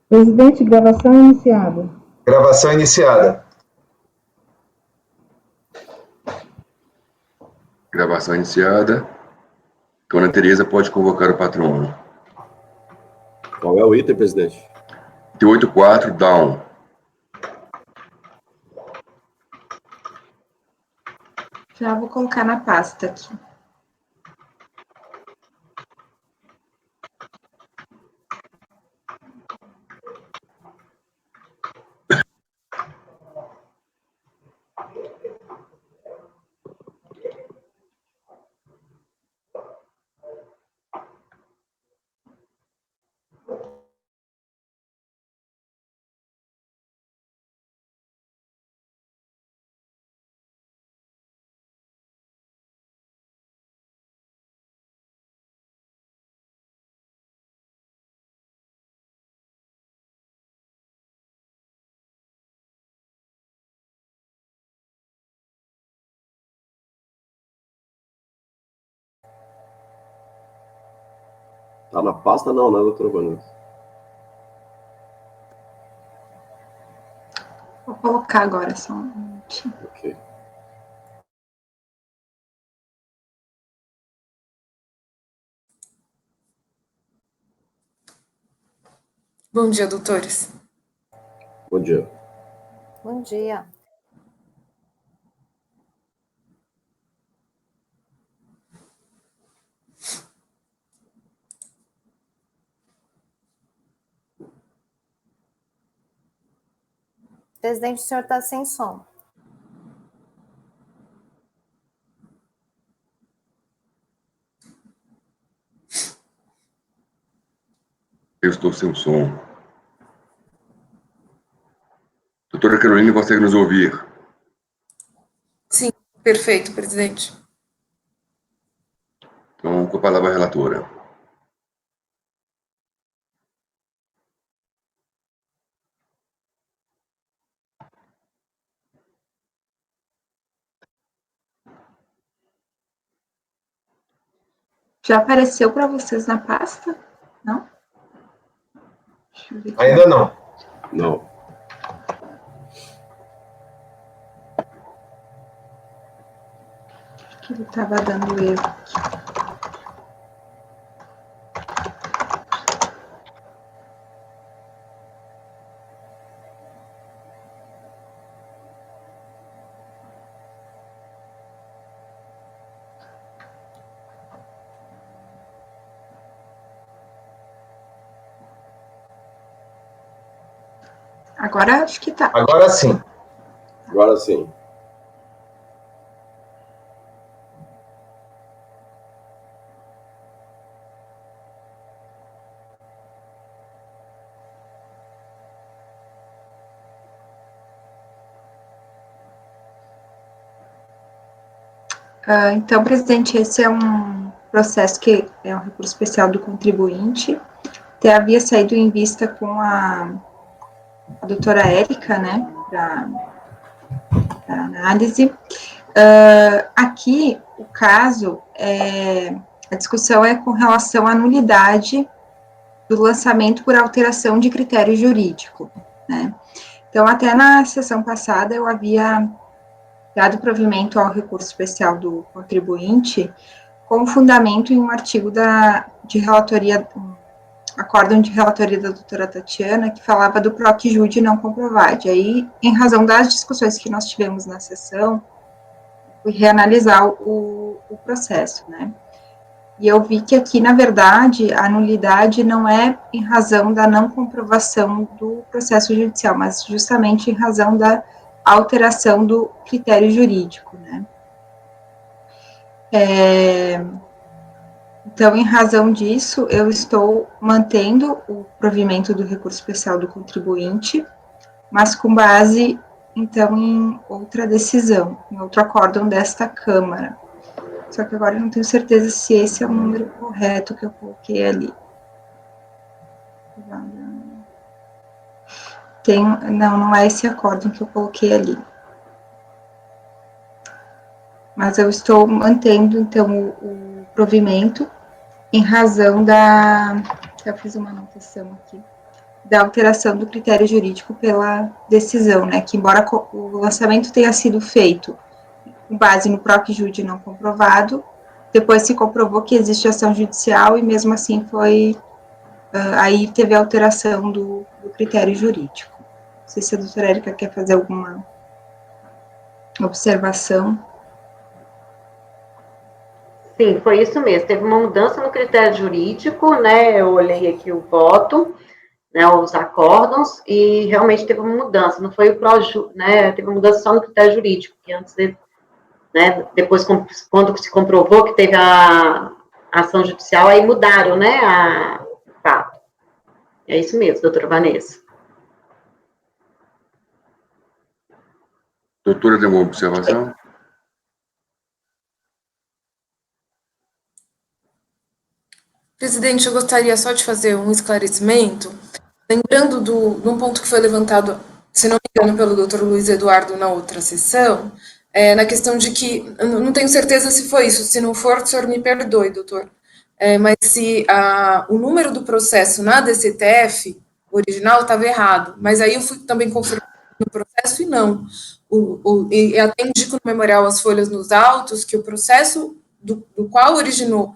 Presidente, gravação iniciada. Gravação iniciada. Gravação iniciada. Dona Tereza pode convocar o patrono. Qual é o item, presidente? 84, down. Já vou colocar na pasta aqui. Tá na pasta não, né, doutora Vanessa? Vou colocar agora só um minutinho. Ok. Bom dia, doutores. Bom dia. Bom dia. Presidente, o senhor está sem som. Eu estou sem som. Doutora Carolina, consegue nos ouvir? Sim, perfeito, presidente. Então, com a palavra a relatora. Já apareceu para vocês na pasta? Não? Deixa eu ver aqui. Ainda não. Não. Acho que ele estava dando erro aqui. Agora acho que tá. Agora sim. Agora sim. Então, presidente, esse é um processo que é um recurso especial do contribuinte. Até havia saído em vista com a doutora Érica, né, para análise. Aqui, o caso, a discussão é com relação à nulidade do lançamento por alteração de critério jurídico, né. Então, até na sessão passada, eu havia dado provimento ao recurso especial do contribuinte com fundamento em um artigo de relatoria, acórdão de relatoria da doutora Tatiana, que falava do PROC-JUDE não comprovado. E aí, em razão das discussões que nós tivemos na sessão, fui reanalisar o processo, né? E eu vi que aqui, na verdade, a nulidade não é em razão da não comprovação do processo judicial, mas justamente em razão da alteração do critério jurídico, né? Então, em razão disso, eu estou mantendo o provimento do recurso especial do contribuinte, mas com base, então, em outra decisão, em outro acórdão desta Câmara. Só que agora eu não tenho certeza se esse é o número correto que eu coloquei ali. Não é esse acórdão que eu coloquei ali. Mas eu estou mantendo, então, o provimento em razão da... Já fiz uma anotação aqui. da alteração do critério jurídico pela decisão, né, que embora o lançamento tenha sido feito com base no PROC-JUDI não comprovado, depois se comprovou que existe ação judicial e mesmo assim aí teve a alteração do critério jurídico. Não sei se a doutora Érica quer fazer alguma observação. Sim, foi isso mesmo. Teve uma mudança no critério jurídico, né? Eu olhei aqui o voto, né? Os acórdãos, e realmente teve uma mudança. Não foi o né? Teve uma mudança só no critério jurídico, que antes, né? Depois, quando se comprovou que teve a ação judicial, aí mudaram, né? O fato. É isso mesmo, doutora Vanessa. Doutora, tem alguma observação? Presidente, eu gostaria só de fazer um esclarecimento, lembrando de um ponto que foi levantado, se não me engano, pelo doutor Luiz Eduardo na outra sessão, na questão de que, eu não tenho certeza se foi isso, se não for, o senhor me perdoe, doutor, mas se o número do processo na DCTF original estava errado, mas aí eu fui também confirmar no processo e não. E até indico no memorial as folhas nos autos que o processo do qual originou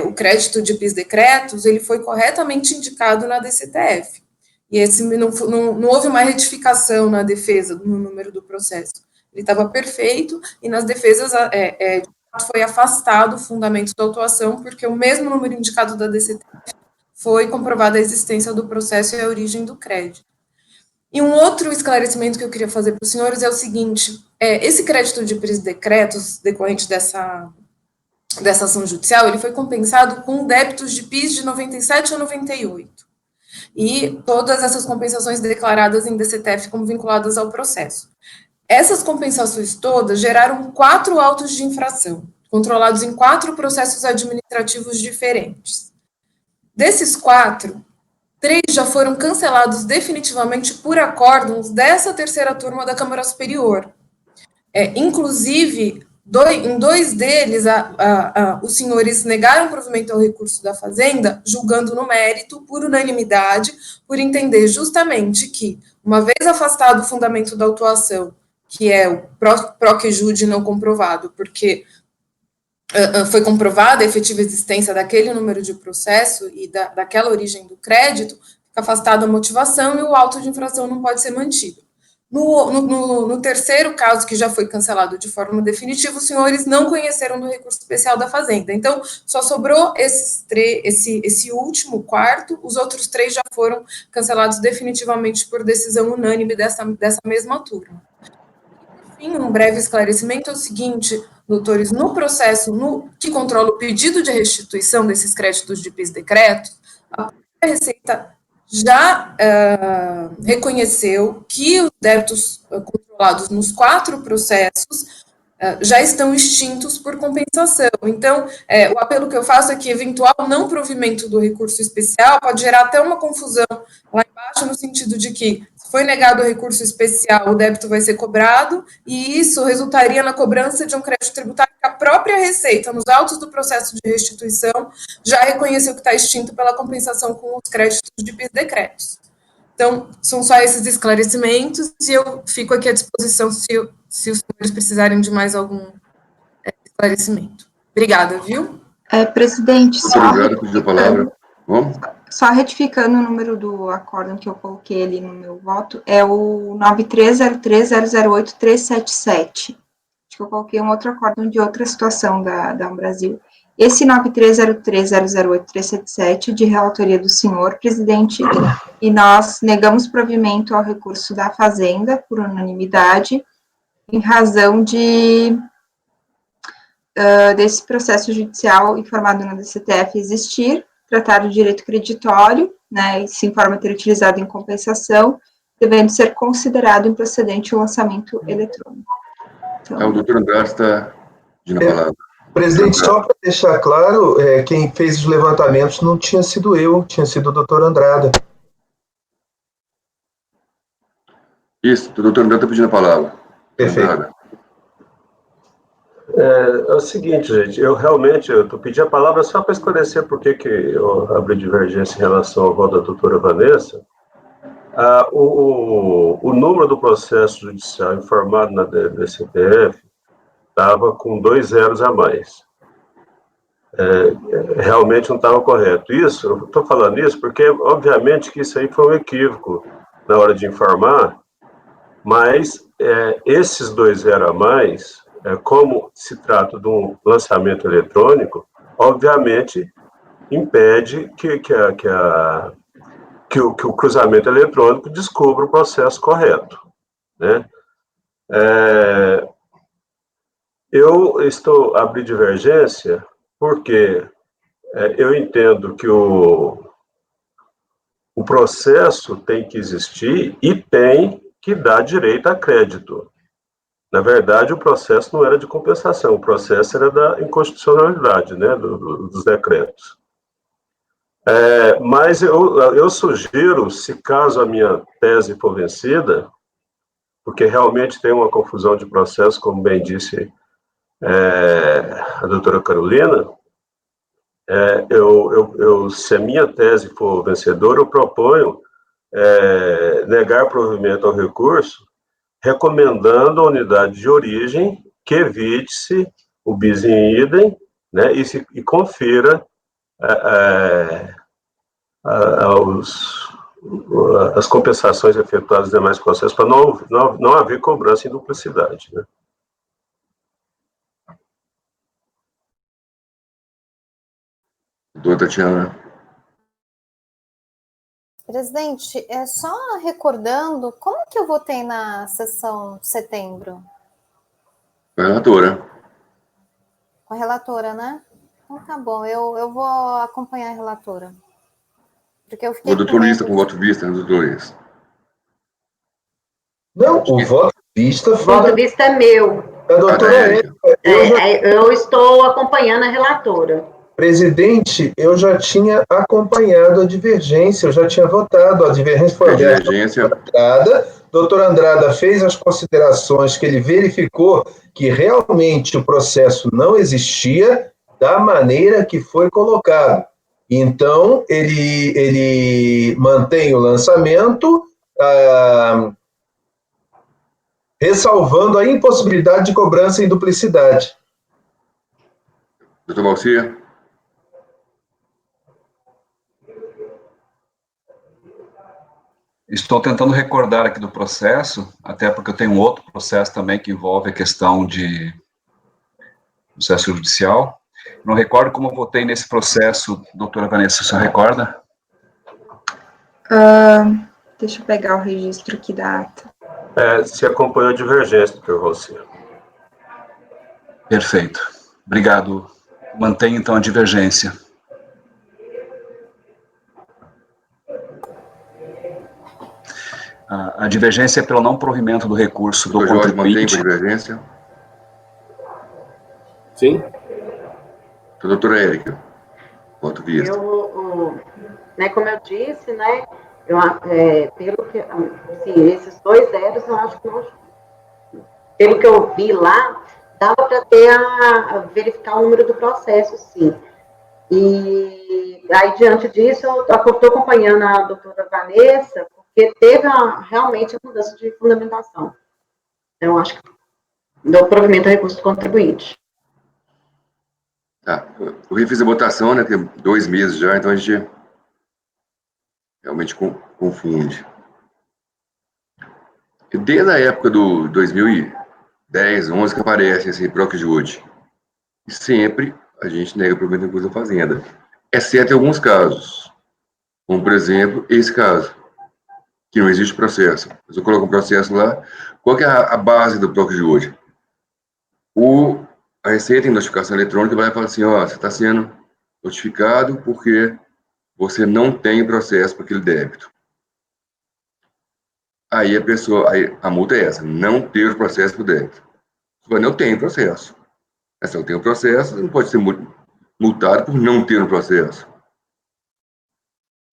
o crédito de bis-decretos, ele foi corretamente indicado na DCTF. E esse não houve uma retificação na defesa no número do processo. Ele estava perfeito, e nas defesas de fato foi afastado o fundamento da autuação, porque o mesmo número indicado da DCTF foi comprovada a existência do processo e a origem do crédito. E um outro esclarecimento que eu queria fazer para os senhores é o seguinte: esse crédito de bis-decretos decorrente dessa ação judicial, ele foi compensado com débitos de PIS de 97 a 98. E todas essas compensações declaradas em DCTF como vinculadas ao processo. Essas compensações todas geraram 4 autos de infração, controlados em 4 processos administrativos diferentes. Desses 4, 3 já foram cancelados definitivamente por acórdãos dessa terceira turma da Câmara Superior. Inclusive, em 2 deles, os senhores negaram provimento ao recurso da Fazenda, julgando no mérito, por unanimidade, por entender justamente que, uma vez afastado o fundamento da autuação, que é o PROC-JUDI não comprovado, porque foi comprovada a efetiva existência daquele número de processo e daquela origem do crédito, fica afastada a motivação e o auto de infração não pode ser mantido. No terceiro caso, que já foi cancelado de forma definitiva, os senhores não conheceram do recurso especial da Fazenda. Então, só sobrou esse último, quarto, os outros 3 já foram cancelados definitivamente por decisão unânime dessa mesma turma. Por fim, um breve esclarecimento é o seguinte, doutores: no processo que controla o pedido de restituição desses créditos de bis-decretos, a Receita já reconheceu que os débitos controlados nos 4 processos já estão extintos por compensação. Então, o apelo que eu faço é que eventual não provimento do recurso especial pode gerar até uma confusão lá embaixo, no sentido de que, se foi negado o recurso especial, o débito vai ser cobrado, e isso resultaria na cobrança de um crédito tributário que a própria Receita, nos autos do processo de restituição, já reconheceu que está extinto pela compensação com os créditos de bis-decretos. Então, são só esses esclarecimentos, e eu fico aqui à disposição se os senhores precisarem de mais algum esclarecimento. Obrigada, viu? Presidente, Obrigado, pediu a palavra. Vamos? Só retificando o número do acórdão que eu coloquei ali no meu voto, é o 9303008-377. Acho que eu coloquei um outro acórdão de outra situação da Brasil. Esse 9303008-377, de relatoria do senhor presidente, e nós negamos provimento ao recurso da Fazenda, por unanimidade, em razão desse processo judicial informado na DCTF existir, tratar do direito creditório, né, e se informa ter utilizado em compensação, devendo ser considerado improcedente o lançamento eletrônico. Então, O doutor Andrade está pedindo a palavra. Presidente, só para deixar claro, quem fez os levantamentos não tinha sido eu, tinha sido o doutor Andrada. Isso, o doutor Andrade está pedindo a palavra. Perfeito. Andrade. É o seguinte, gente, eu pedi a palavra só para esclarecer por que eu abri divergência em relação ao voto da doutora Vanessa, O número do processo judicial informado na DCPF estava com 2 zeros a mais. Realmente não estava correto. Isso, eu estou falando isso porque, obviamente, que isso aí foi um equívoco na hora de informar, mas esses 2 zeros a mais, como se trata de um lançamento eletrônico, obviamente impede que o cruzamento eletrônico descubra o processo correto, né? Eu estou abrindo divergência porque eu entendo que o processo tem que existir e tem que dar direito a crédito. Na verdade, o processo não era de compensação, o processo era da inconstitucionalidade, né, dos decretos. Mas eu sugiro, se caso a minha tese for vencida, porque realmente tem uma confusão de processo, como bem disse a doutora Carolina, se a minha tese for vencedora, eu proponho negar provimento ao recurso, recomendando a unidade de origem que evite-se o bis in idem, né, e confira as compensações efetuadas nos demais processos, para não haver cobrança em duplicidade, né? Doutora Tatiana. Presidente, só recordando, como que eu votei na sessão de setembro? Com a relatora. Com a relatora, né? Então tá bom, eu vou acompanhar a relatora. Porque eu fiquei O doutor Luiz está com voto vista, né, doutor Luiz? Não, o voto vista O foi voto vista é meu. da doutora Érica. Eu estou acompanhando a relatora. Presidente, eu já tinha acompanhado a divergência, eu já tinha votado, a divergência foi aberta. Divergência. Doutor Andrada fez as considerações que ele verificou que realmente o processo não existia da maneira que foi colocado. Então, ele mantém o lançamento, ressalvando a impossibilidade de cobrança em duplicidade. Doutor Valcia. Estou tentando recordar aqui do processo, até porque eu tenho um outro processo também que envolve a questão de processo judicial. Não recordo como eu votei nesse processo, doutora Vanessa, você recorda? Deixa eu pegar o registro aqui da ata. Se acompanhou a divergência, doutor Valcia. Perfeito. Obrigado. Mantenho, então, a divergência. A divergência é pelo não provimento do recurso do Jorge, mantém contribuinte. com a divergência? Sim. Doutora Érica, voto vista. Como eu disse, né, pelo que, assim, esses 2 zeros, eu acho que não, pelo que eu vi lá, dava para verificar o número do processo, sim. E aí, diante disso, eu estou acompanhando a doutora Vanessa, porque teve realmente a mudança de fundamentação. Então, acho que do provimento ao recurso do contribuinte. Tá, eu refiz a votação, né, tem 2 meses já, então a gente realmente confunde. E desde a época do 2010, 11, que aparece esse PROC Jude, sempre a gente nega o provimento do recurso da Fazenda, exceto em alguns casos, como, por exemplo, esse caso, que não existe processo. Se eu coloco um processo lá, qual que é a base do PROC Jude? A Receita em notificação eletrônica vai falar assim, você está sendo notificado porque você não tem processo para aquele débito. Aí a multa é essa, não ter o processo para o débito. Você não tem processo. Se eu tenho processo, não pode ser multado por não ter um processo.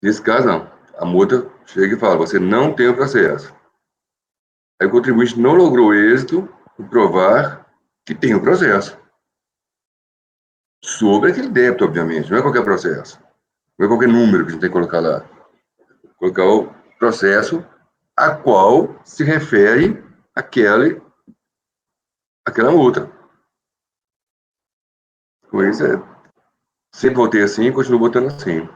Nesse caso, não. A multa chega e fala, você não tem o processo. Aí o contribuinte não logrou êxito em provar que tem o processo. Sobre aquele débito, obviamente, não é qualquer processo. Não é qualquer número que a gente tem que colocar lá. Colocar processo a qual se refere aquela multa. Com isso, sempre votei assim e continuo votando assim.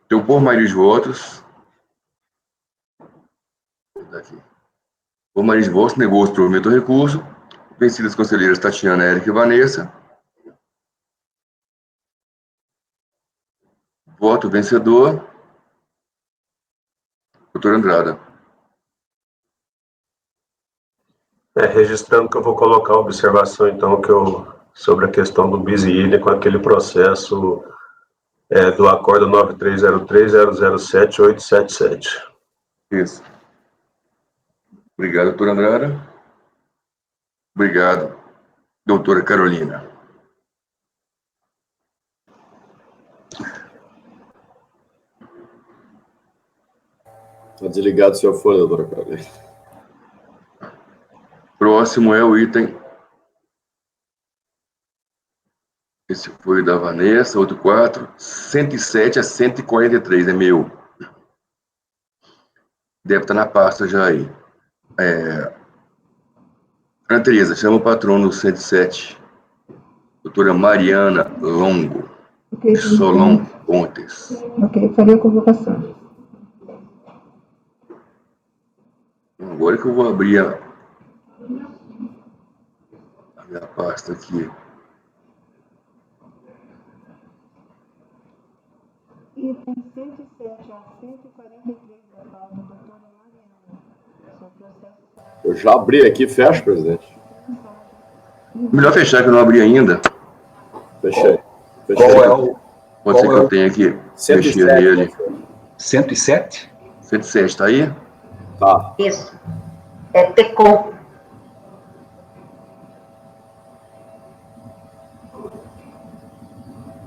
Então, por maioria de votos, por maioria de votos, negou o provimento do recurso, vencidas as conselheiras Tatiana, Érica e Vanessa. Voto vencedor, doutor Andrada. Registrando que eu vou colocar a observação, então, sobre a questão do bis in idem com aquele processo do acordo 9303007877. Isso. Obrigado, doutor Andrada. Obrigado, doutora Carolina. Está desligado o seu fone, doutora Carolina. Próximo é o item. Esse foi da Vanessa, outro 4. 107 a 143, é meu. Deve estar na pasta já aí. Ana Tereza, chama o patrono 107. Doutora Mariana Longo. Ok, Solon Pontes. Ok, farei a convocação. Agora que eu vou abrir a minha pasta aqui. Item 107 a 143 da pauta, doutora Mariana. Seu processo. Eu já abri aqui, fecha, presidente. Melhor fechar que eu não abri ainda. Fechei. Qual é o... Pode ser que eu tenha que mexer nele. 107? 107, tá aí? Tá. Isso. É TECOM.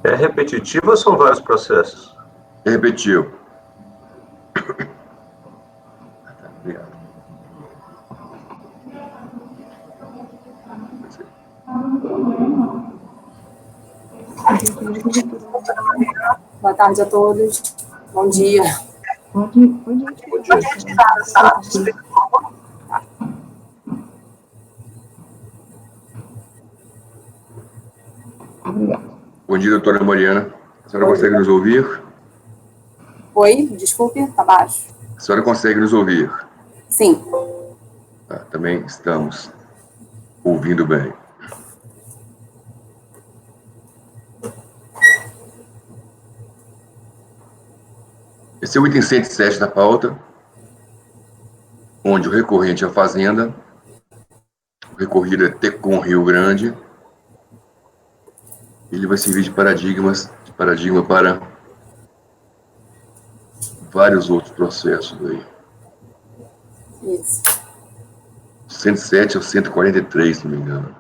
É repetitivo ou são vários processos? É repetitivo. Obrigado. Boa tarde a todos. Bom dia. Pode ir. Bom dia. Obrigado. Bom dia, doutora Mariana. A senhora consegue nos ouvir? Oi, desculpe, tá baixo. A senhora consegue nos ouvir? Sim. Também estamos ouvindo bem. Esse é o item 107 da pauta, onde o recorrente é a Fazenda, o recorrido é TECOM Rio Grande. Ele vai servir de paradigma para vários outros processos aí. Isso. 107 ao 143, se não me engano.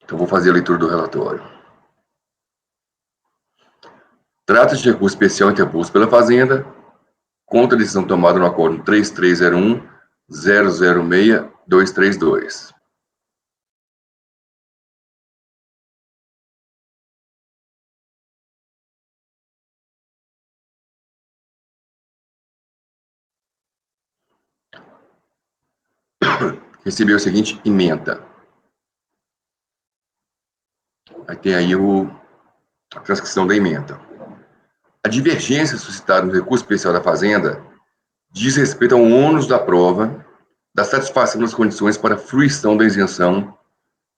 Então, vou fazer a leitura do relatório. Trata-se de recurso especial interposto pela Fazenda contra a decisão tomada no acordo 3301-006-232. Recebeu a seguinte ementa. Aí tem aí a transcrição da ementa. A divergência suscitada no recurso especial da Fazenda diz respeito ao ônus da prova da satisfação das condições para a fruição da isenção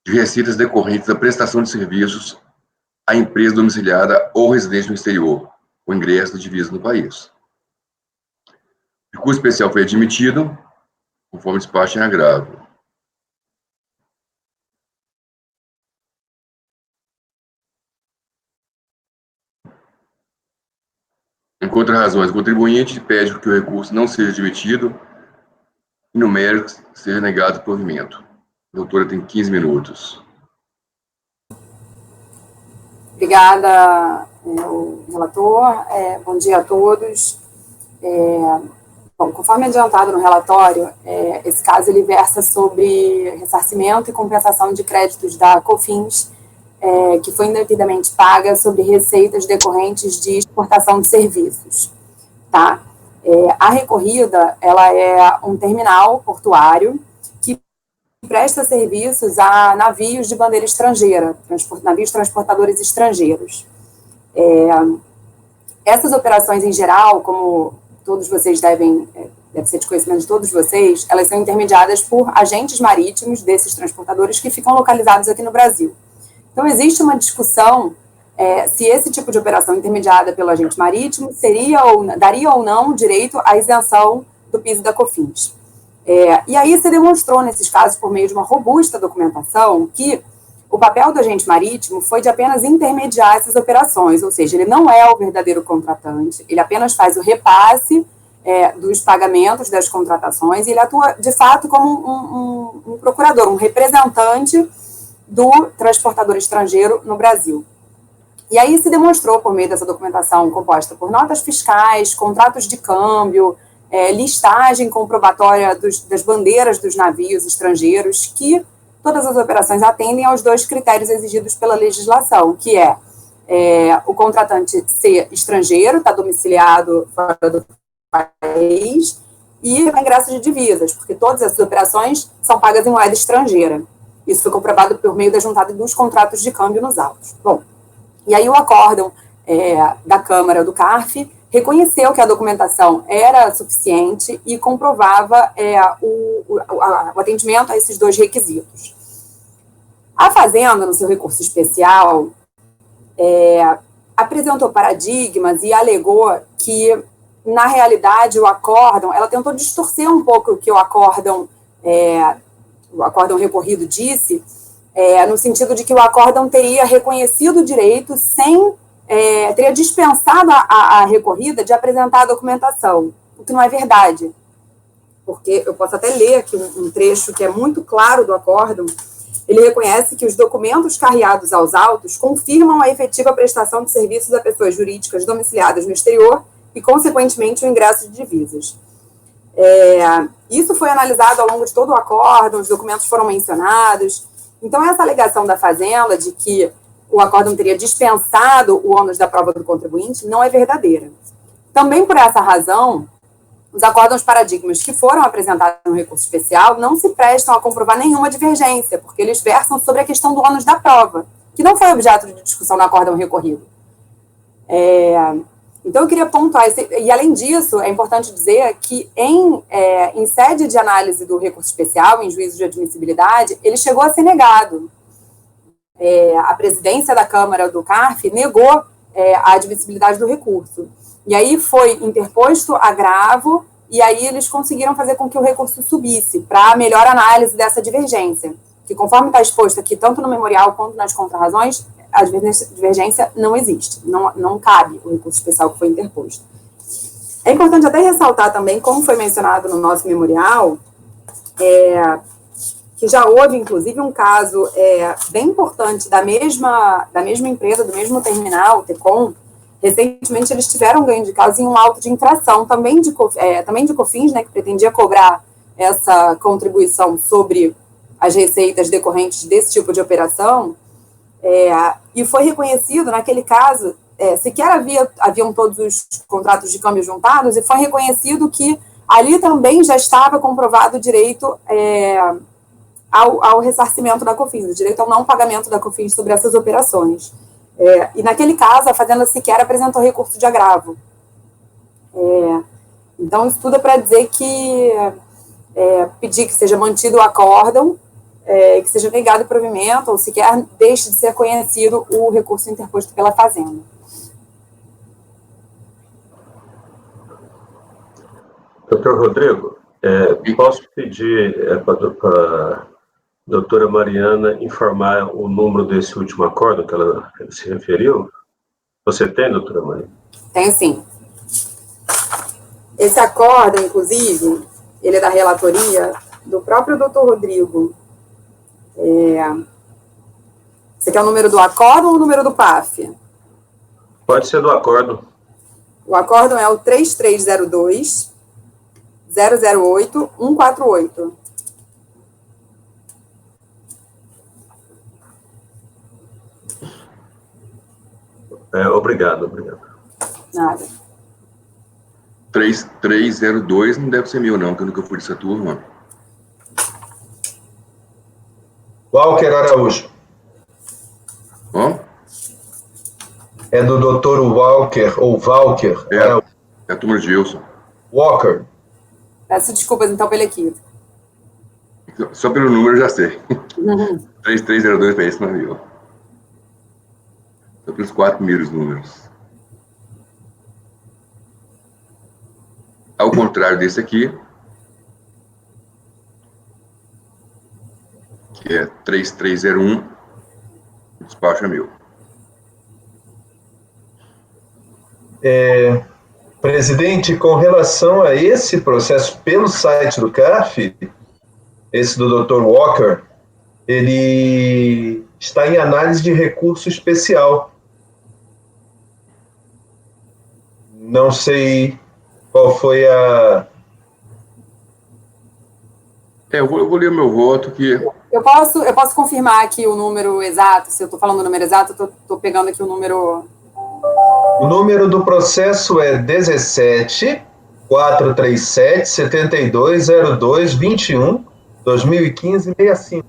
de receitas decorrentes da prestação de serviços à empresa domiciliada ou residente no exterior, ou ingresso de divisa no país. O recurso especial foi admitido, conforme despacho em agravo. Em contra-razões, o contribuinte pede que o recurso não seja admitido e, no mérito, seja negado o provimento. A doutora tem 15 minutos. Obrigada, relator. Bom dia a todos. Bom, conforme adiantado no relatório, esse caso ele versa sobre ressarcimento e compensação de créditos da COFINS que foi indevidamente paga sobre receitas decorrentes de exportação de serviços, tá? A recorrida, ela é um terminal portuário que presta serviços a navios de bandeira estrangeira, navios transportadores estrangeiros. Essas operações, em geral, como todos vocês deve ser de conhecimento de todos vocês, elas são intermediadas por agentes marítimos desses transportadores que ficam localizados aqui no Brasil. Então, existe uma discussão se esse tipo de operação intermediada pelo agente marítimo daria ou não direito à isenção do PIS e da COFINS. E aí se demonstrou, nesses casos, por meio de uma robusta documentação, que o papel do agente marítimo foi de apenas intermediar essas operações, ou seja, ele não é o verdadeiro contratante, ele apenas faz o repasse dos pagamentos das contratações, e ele atua, de fato, como um procurador, um representante do transportador estrangeiro no Brasil. E aí se demonstrou, por meio dessa documentação composta por notas fiscais, contratos de câmbio, listagem comprobatória das bandeiras dos navios estrangeiros, que todas as operações atendem aos 2 critérios exigidos pela legislação, que o contratante ser estrangeiro, está domiciliado fora do país, e o ingresso de divisas, porque todas essas operações são pagas em moeda estrangeira. Isso foi comprovado por meio da juntada dos contratos de câmbio nos autos. Bom, e aí o acórdão da Câmara do CARF reconheceu que a documentação era suficiente e comprovava o atendimento a esses 2 requisitos. A Fazenda, no seu recurso especial, apresentou paradigmas e alegou que, na realidade, o acórdão, ela tentou distorcer um pouco o que o acórdão recorrido disse, no sentido de que o acórdão teria reconhecido o direito teria dispensado a recorrida de apresentar a documentação, o que não é verdade, porque eu posso até ler aqui um trecho que é muito claro do acórdão. Ele reconhece que os documentos carreados aos autos confirmam a efetiva prestação de serviços a pessoas jurídicas domiciliadas no exterior e, consequentemente, o ingresso de divisas. Isso foi analisado ao longo de todo o acórdão, os documentos foram mencionados. Então, essa alegação da Fazenda de que o acórdão teria dispensado o ônus da prova do contribuinte não é verdadeira. Também por essa razão, os acórdãos paradigmas que foram apresentados no recurso especial não se prestam a comprovar nenhuma divergência, porque eles versam sobre a questão do ônus da prova, que não foi objeto de discussão no acórdão recorrido. Então, eu queria pontuar, e além disso, é importante dizer que em sede de análise do recurso especial, em juízo de admissibilidade, ele chegou a ser negado. A presidência da Câmara do CARF negou a admissibilidade do recurso. E aí foi interposto agravo, e aí eles conseguiram fazer com que o recurso subisse para melhor análise dessa divergência, que conforme está exposto aqui, tanto no memorial quanto nas contrarrazões, a divergência não existe, não cabe o recurso especial que foi interposto. É importante até ressaltar também, como foi mencionado no nosso memorial, que já houve, inclusive, um caso bem importante da mesma empresa, do mesmo terminal, o TECOM. Recentemente, eles tiveram ganho de causa em um auto de infração, também de COFINS, né, que pretendia cobrar essa contribuição sobre as receitas decorrentes desse tipo de operação, e foi reconhecido, naquele caso, sequer haviam todos os contratos de câmbio juntados, e foi reconhecido que ali também já estava comprovado o direito ao ressarcimento da COFINS, o direito ao não pagamento da COFINS sobre essas operações. E naquele caso, a Fazenda sequer apresentou recurso de agravo. Então, isso tudo é para dizer que pedir que seja mantido o acórdão, que seja negado o provimento, ou sequer deixe de ser conhecido o recurso interposto pela Fazenda. Doutor Rodrigo, posso pedir para a doutora Mariana informar o número desse último acórdão que ela se referiu? Você tem, doutora Mariana? Tenho sim. Esse acórdão, inclusive, ele é da relatoria do próprio doutor Rodrigo. Você quer o número do acórdão ou o número do PAF? Pode ser do acórdão. O acórdão é o 3302 008 148. Obrigado. Nada. 3302 não deve ser meu, não, que eu nunca fui dessa turma. Walker Araújo. Hã? É do Dr. Walker, ou Walker Araújo. É a turma de Gilson. Walker. Peço desculpas, então, pelo equívoco. Só pelo número eu já sei. Uhum. 3302 para esse não é meu. Só pelos 4 primeiros números. Ao contrário desse aqui, que é 3301, o despacho é meu. Presidente, com relação a esse processo pelo site do CARF, esse do Dr. Walker, ele está em análise de recurso especial. Não sei qual foi a... Eu vou ler o meu voto que... Eu posso confirmar aqui o número exato, se eu estou falando o número exato, eu estou pegando aqui o número... O número do processo é 17-437-7202-21-2015-65.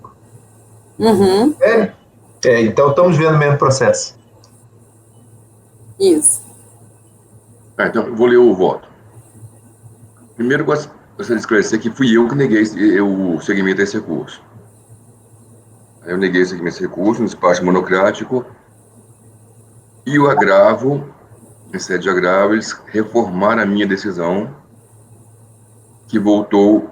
Uhum. Então estamos vendo o mesmo processo. Isso. Então, eu vou ler o voto. Primeiro, gostaria de esclarecer que fui eu que neguei o segmento desse recurso. Eu neguei o segmento desse recurso no despacho monocrático e o agravo, em sede de agravo, eles reformaram a minha decisão que voltou,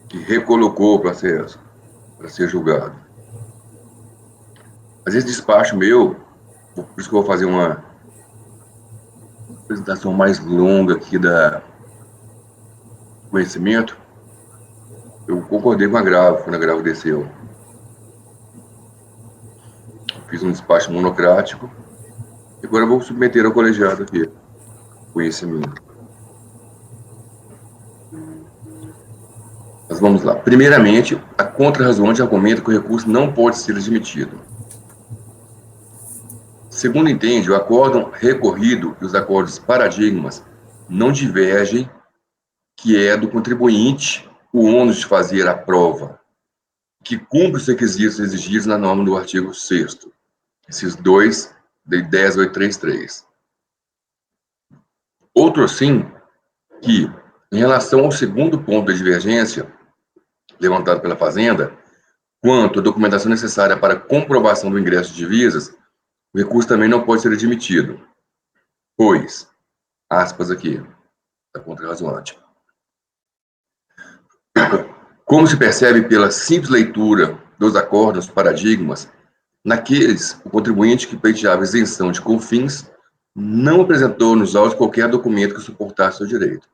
que recolocou para ser julgado. Mas esse despacho meu, por isso que eu vou fazer uma apresentação mais longa aqui da conhecimento, eu concordei com o agravo, quando o agravo desceu. Fiz um despacho monocrático, e agora eu vou submeter ao colegiado aqui, conhecimento. Mas vamos lá. Primeiramente, a contra-razões argumenta que o recurso não pode ser admitido. Segundo entende, o acórdão recorrido e os acordos paradigmas não divergem, que é do contribuinte o ônus de fazer a prova, que cumpre os requisitos exigidos na norma do artigo 6º, esses dois de 10833. Outro sim, que, em relação ao segundo ponto da divergência, levantado pela Fazenda, quanto à documentação necessária para comprovação do ingresso de divisas, o recurso também não pode ser admitido, pois, aspas aqui, da contra-razonante, como se percebe pela simples leitura dos acordos paradigmas, naqueles, o contribuinte que pleiteava isenção de COFINS não apresentou nos autos qualquer documento que suportasse seu direito.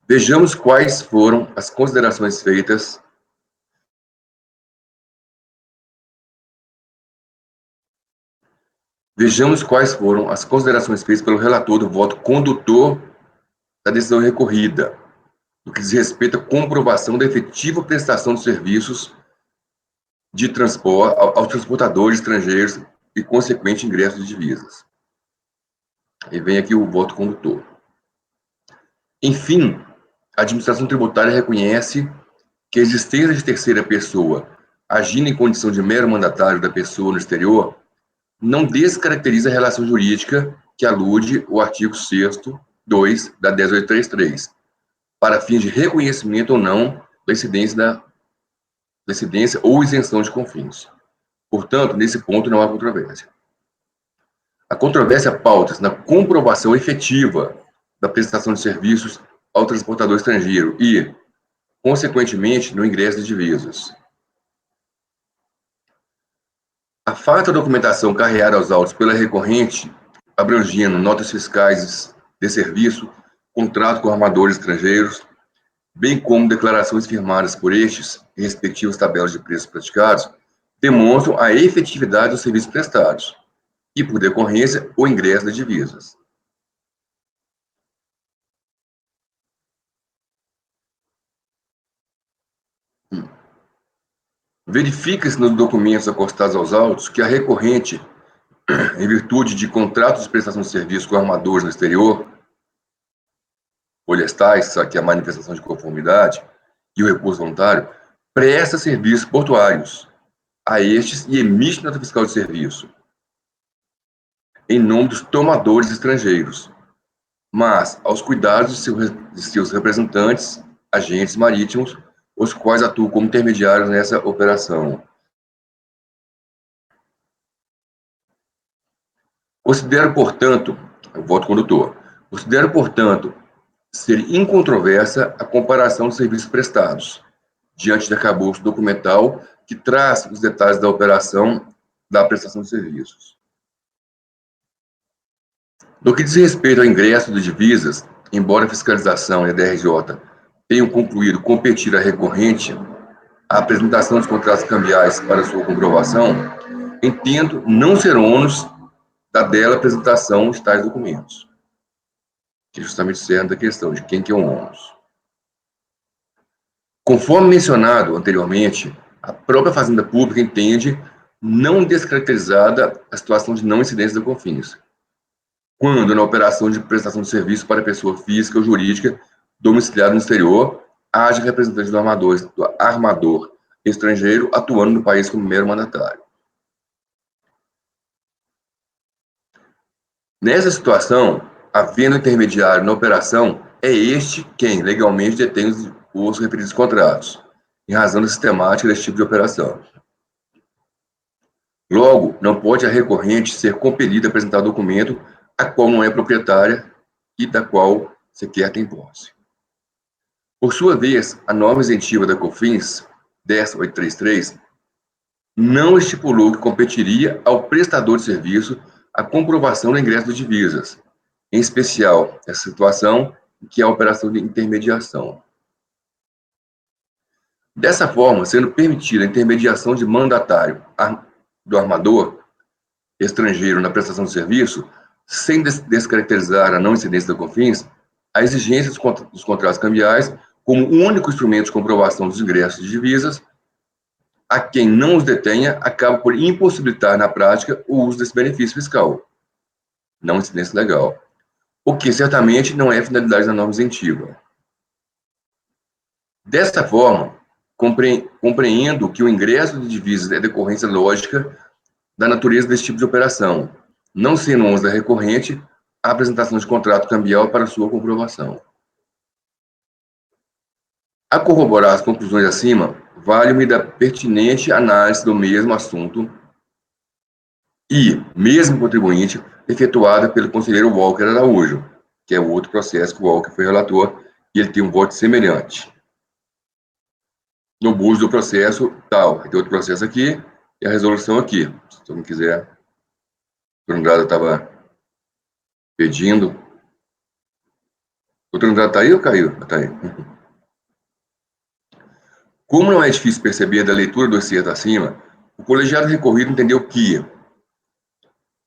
Vejamos quais foram as considerações feitas pelo relator do voto condutor da decisão recorrida, no que diz respeito à comprovação da efetiva prestação de serviços de transporte aos transportadores estrangeiros e consequente ingresso de divisas. E vem aqui o voto condutor. Enfim, a administração tributária reconhece que a existência de terceira pessoa agindo em condição de mero mandatário da pessoa no exterior não descaracteriza a relação jurídica que alude o artigo 6º, 2 da 10833, para fins de reconhecimento ou não da incidência ou isenção de COFINS. Portanto, nesse ponto não há controvérsia. A controvérsia pauta-se na comprovação efetiva da prestação de serviços ao transportador estrangeiro e, consequentemente, no ingresso de divisas. A falta de documentação carreada aos autos pela recorrente, abrangendo notas fiscais de serviço, contrato com armadores estrangeiros, bem como declarações firmadas por estes e respectivas tabelas de preços praticados, demonstram a efetividade dos serviços prestados e, por decorrência, o ingresso das divisas. Verifica-se nos documentos acostados aos autos que a recorrente em virtude de contratos de prestação de serviço com armadores no exterior, folhestais, que é a manifestação de conformidade, e o recurso voluntário, presta serviços portuários a estes e emite nota fiscal de serviço em nome dos tomadores estrangeiros, mas aos cuidados de seus representantes, agentes marítimos, os quais atuam como intermediários nessa operação. Considero, portanto, ser incontroversa a comparação dos serviços prestados, diante de arcabouço documental que traz os detalhes da operação da prestação de serviços. No que diz respeito ao ingresso de divisas, embora a fiscalização e a DRJ tenham concluído competir a recorrente a apresentação dos contratos cambiais para sua comprovação, entendo não ser ônus da dela apresentação de tais documentos, que justamente serve da questão de quem que é o ônus. Conforme mencionado anteriormente, a própria Fazenda Pública entende não descaracterizada a situação de não incidência da CONFINS, quando na operação de prestação de serviço para pessoa física ou jurídica domiciliada no exterior, haja representante do armador estrangeiro atuando no país como mero mandatário. Nessa situação, havendo intermediário na operação, é este quem legalmente detém os referidos contratos, em razão da sistemática desse tipo de operação. Logo, não pode a recorrente ser compelida a apresentar documento a qual não é proprietária e da qual sequer tem posse. Por sua vez, a norma isentiva da CONFINS, 10.833, não estipulou que competiria ao prestador de serviço a comprovação do ingresso de divisas, em especial essa situação que é a operação de intermediação. Dessa forma, sendo permitida a intermediação de mandatário do armador estrangeiro na prestação de serviço, sem descaracterizar a não incidência da CONFINS, a exigência dos contratos cambiais como único instrumento de comprovação dos ingressos de divisas, a quem não os detenha, acaba por impossibilitar na prática o uso desse benefício fiscal, não incidência legal, o que certamente não é a finalidade da norma isentiva. Desta forma, compreendo que o ingresso de divisas é decorrência lógica da natureza desse tipo de operação, não sendo ônus da recorrente a apresentação de contrato cambial para sua comprovação. A corroborar as conclusões acima, vale-me da pertinente análise do mesmo assunto e, mesmo contribuinte, efetuada pelo conselheiro Walker Araújo, que é o outro processo que o Walker foi relator, e ele tem um voto semelhante. No bujo do processo, tal, tem outro processo aqui, e a resolução aqui. Se todo mundo quiser. O doutor Andrada estava pedindo. O doutor Andrada está aí ou caiu? Está aí. Como não é difícil perceber da leitura do excerto acima, o colegiado recorrido entendeu que,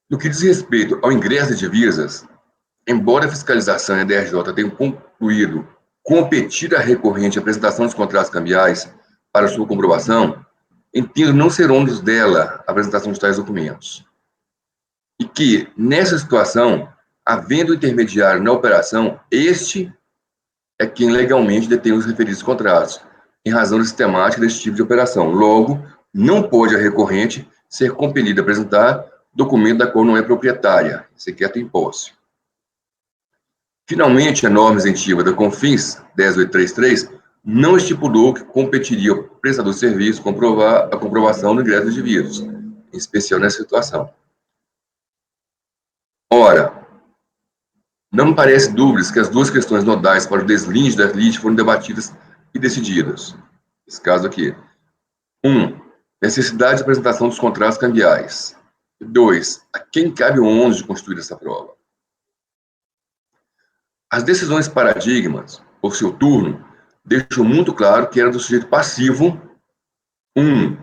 no que diz respeito ao ingresso de divisas, embora a fiscalização e a DRJ tenham concluído competir a recorrente a apresentação dos contratos cambiais para sua comprovação, entendo não ser ônus dela a apresentação de tais documentos. E que, nessa situação, havendo intermediário na operação, este é quem legalmente detém os referidos contratos, em razão da sistemática desse tipo de operação. Logo, não pode a recorrente ser compelida a apresentar documento da qual não é proprietária, sequer tem posse. Finalmente, a norma isentiva da CONFINS, 10.833, não estipulou que competiria ao prestador de serviço comprovar a comprovação do ingresso de divisas, em especial nessa situação. Ora, não me parece dúvidas que as duas questões nodais para o deslinde da lite foram debatidas e decididas. Esse caso aqui. 1. Necessidade de apresentação dos contratos cambiais. 2. A quem cabe o ônus de constituir essa prova. As decisões paradigmas, por seu turno, deixam muito claro que era do sujeito passivo, 1.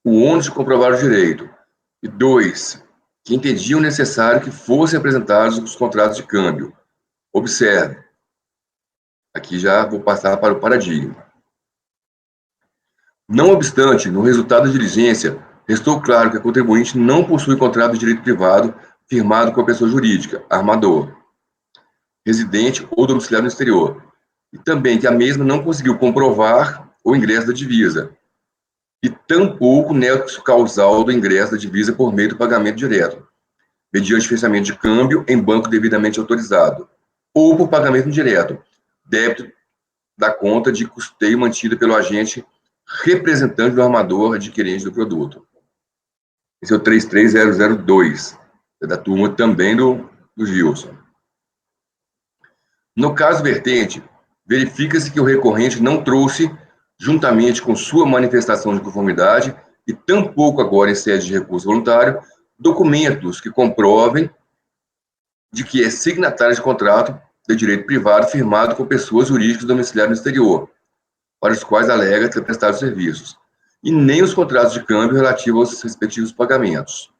O ônus de comprovar o direito. E 2. Que entendiam necessário que fossem apresentados os contratos de câmbio. Observe. Aqui já vou passar para o paradigma. Não obstante, no resultado da diligência, restou claro que a contribuinte não possui contrato de direito privado firmado com a pessoa jurídica, armador, residente ou domiciliado no exterior, e também que a mesma não conseguiu comprovar o ingresso da divisa, e tampouco nexo causal do ingresso da divisa por meio do pagamento direto, mediante fechamento de câmbio em banco devidamente autorizado, ou por pagamento indireto, débito da conta de custeio mantida pelo agente representante do armador adquirente do produto. Esse é o 33002, é da turma também do Gilson. No caso vertente, verifica-se que o recorrente não trouxe, juntamente com sua manifestação de conformidade, e tampouco agora em sede de recurso voluntário, documentos que comprovem de que é signatário de contrato de direito privado firmado com pessoas jurídicas domiciliadas no exterior, para os quais alega ter prestado serviços, e nem os contratos de câmbio relativos aos respectivos pagamentos.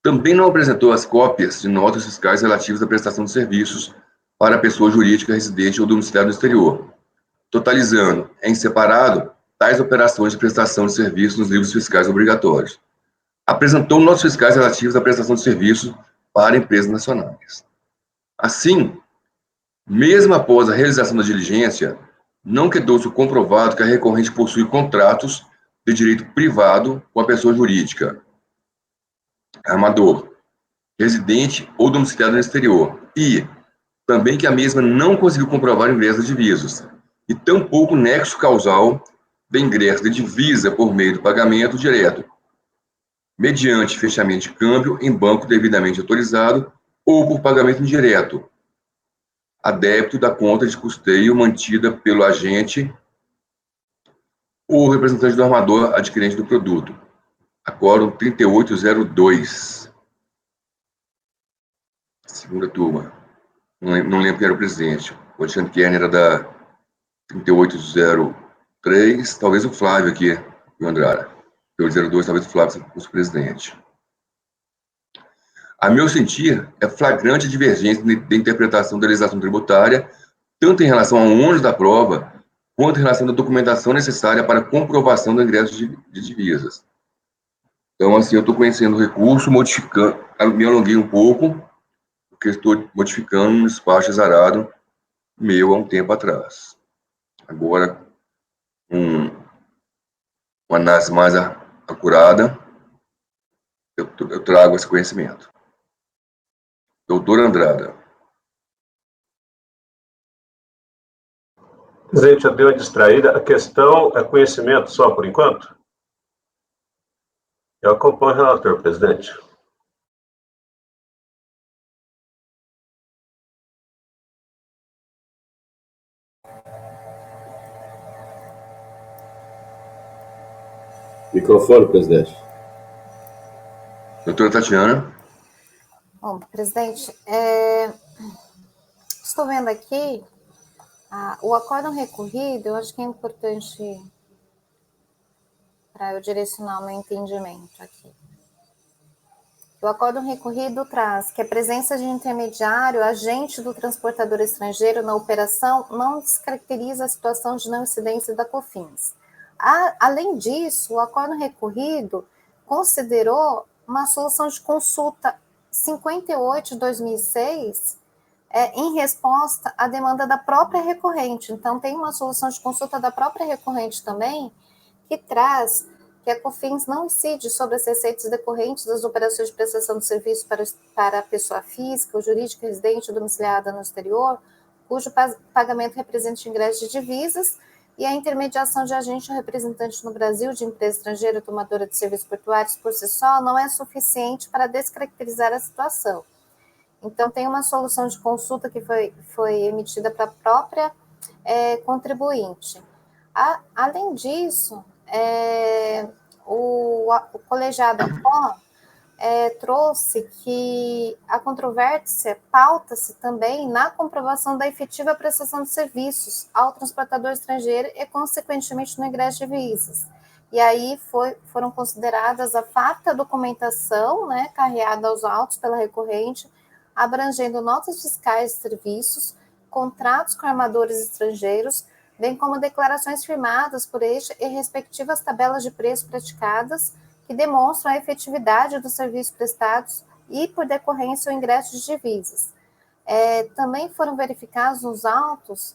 Também não apresentou as cópias de notas fiscais relativas à prestação de serviços para a pessoa jurídica residente ou domiciliada no exterior, totalizando, em separado, tais operações de prestação de serviços nos livros fiscais obrigatórios. Apresentou notas fiscais relativas à prestação de serviços para empresas nacionais. Assim, mesmo após a realização da diligência, não quedou-se comprovado que a recorrente possui contratos de direito privado com a pessoa jurídica, armador, residente ou domiciliado no exterior, e também que a mesma não conseguiu comprovar o ingresso de divisas, e tampouco nexo causal de ingresso de divisa por meio do pagamento direto, mediante fechamento de câmbio em banco devidamente autorizado ou por pagamento indireto, a débito da conta de custeio mantida pelo agente ou representante do armador adquirente do produto. Acórdão 3802. Segunda turma. Não lembro quem era o presidente. O Alexandre Kerner era da 3803, talvez o Flávio aqui, o Andrada. 3802, talvez o Flávio fosse o presidente. A meu sentir, é flagrante a divergência de interpretação da legislação tributária, tanto em relação ao ônus da prova, quanto em relação à documentação necessária para a comprovação do ingresso de divisas. Então, assim, eu estou conhecendo o recurso, modificando, me alonguei um pouco, porque estou modificando um despacho exarado meu há um tempo atrás. Agora, uma análise mais acurada, eu trago esse conhecimento. Doutor Andrada. Presidente, eu dei uma distraída. A questão é conhecimento só por enquanto? Eu acompanho o relator, presidente. Microfone, presidente. Doutora Tatiana. Bom, presidente, estou vendo aqui o acórdão recorrido, eu acho que é importante para eu direcionar o meu entendimento aqui. O acórdão recorrido traz que a presença de intermediário, agente do transportador estrangeiro na operação, não descaracteriza a situação de não incidência da COFINS. Além disso, o acórdão recorrido considerou uma solução de consulta 58 de 2006 em resposta à demanda da própria recorrente. Então, tem uma solução de consulta da própria recorrente também, que traz que a COFINS não incide sobre as receitas decorrentes das operações de prestação de serviço para a pessoa física ou jurídica residente ou domiciliada no exterior, cujo pagamento representa ingresso de divisas, e a intermediação de agente ou representante no Brasil de empresa estrangeira tomadora de serviços portuários por si só não é suficiente para descaracterizar a situação. Então, tem uma solução de consulta que foi emitida para a própria contribuinte. Além disso, o colegiado ACO trouxe que a controvérsia pauta-se também na comprovação da efetiva prestação de serviços ao transportador estrangeiro e, consequentemente, no ingresso de divisas. E aí foram consideradas a farta documentação, carreada aos autos pela recorrente, abrangendo notas fiscais de serviços, contratos com armadores estrangeiros, bem como declarações firmadas por este e respectivas tabelas de preço praticadas que demonstram a efetividade dos serviços prestados e, por decorrência, o ingresso de divisas. Também foram verificados nos autos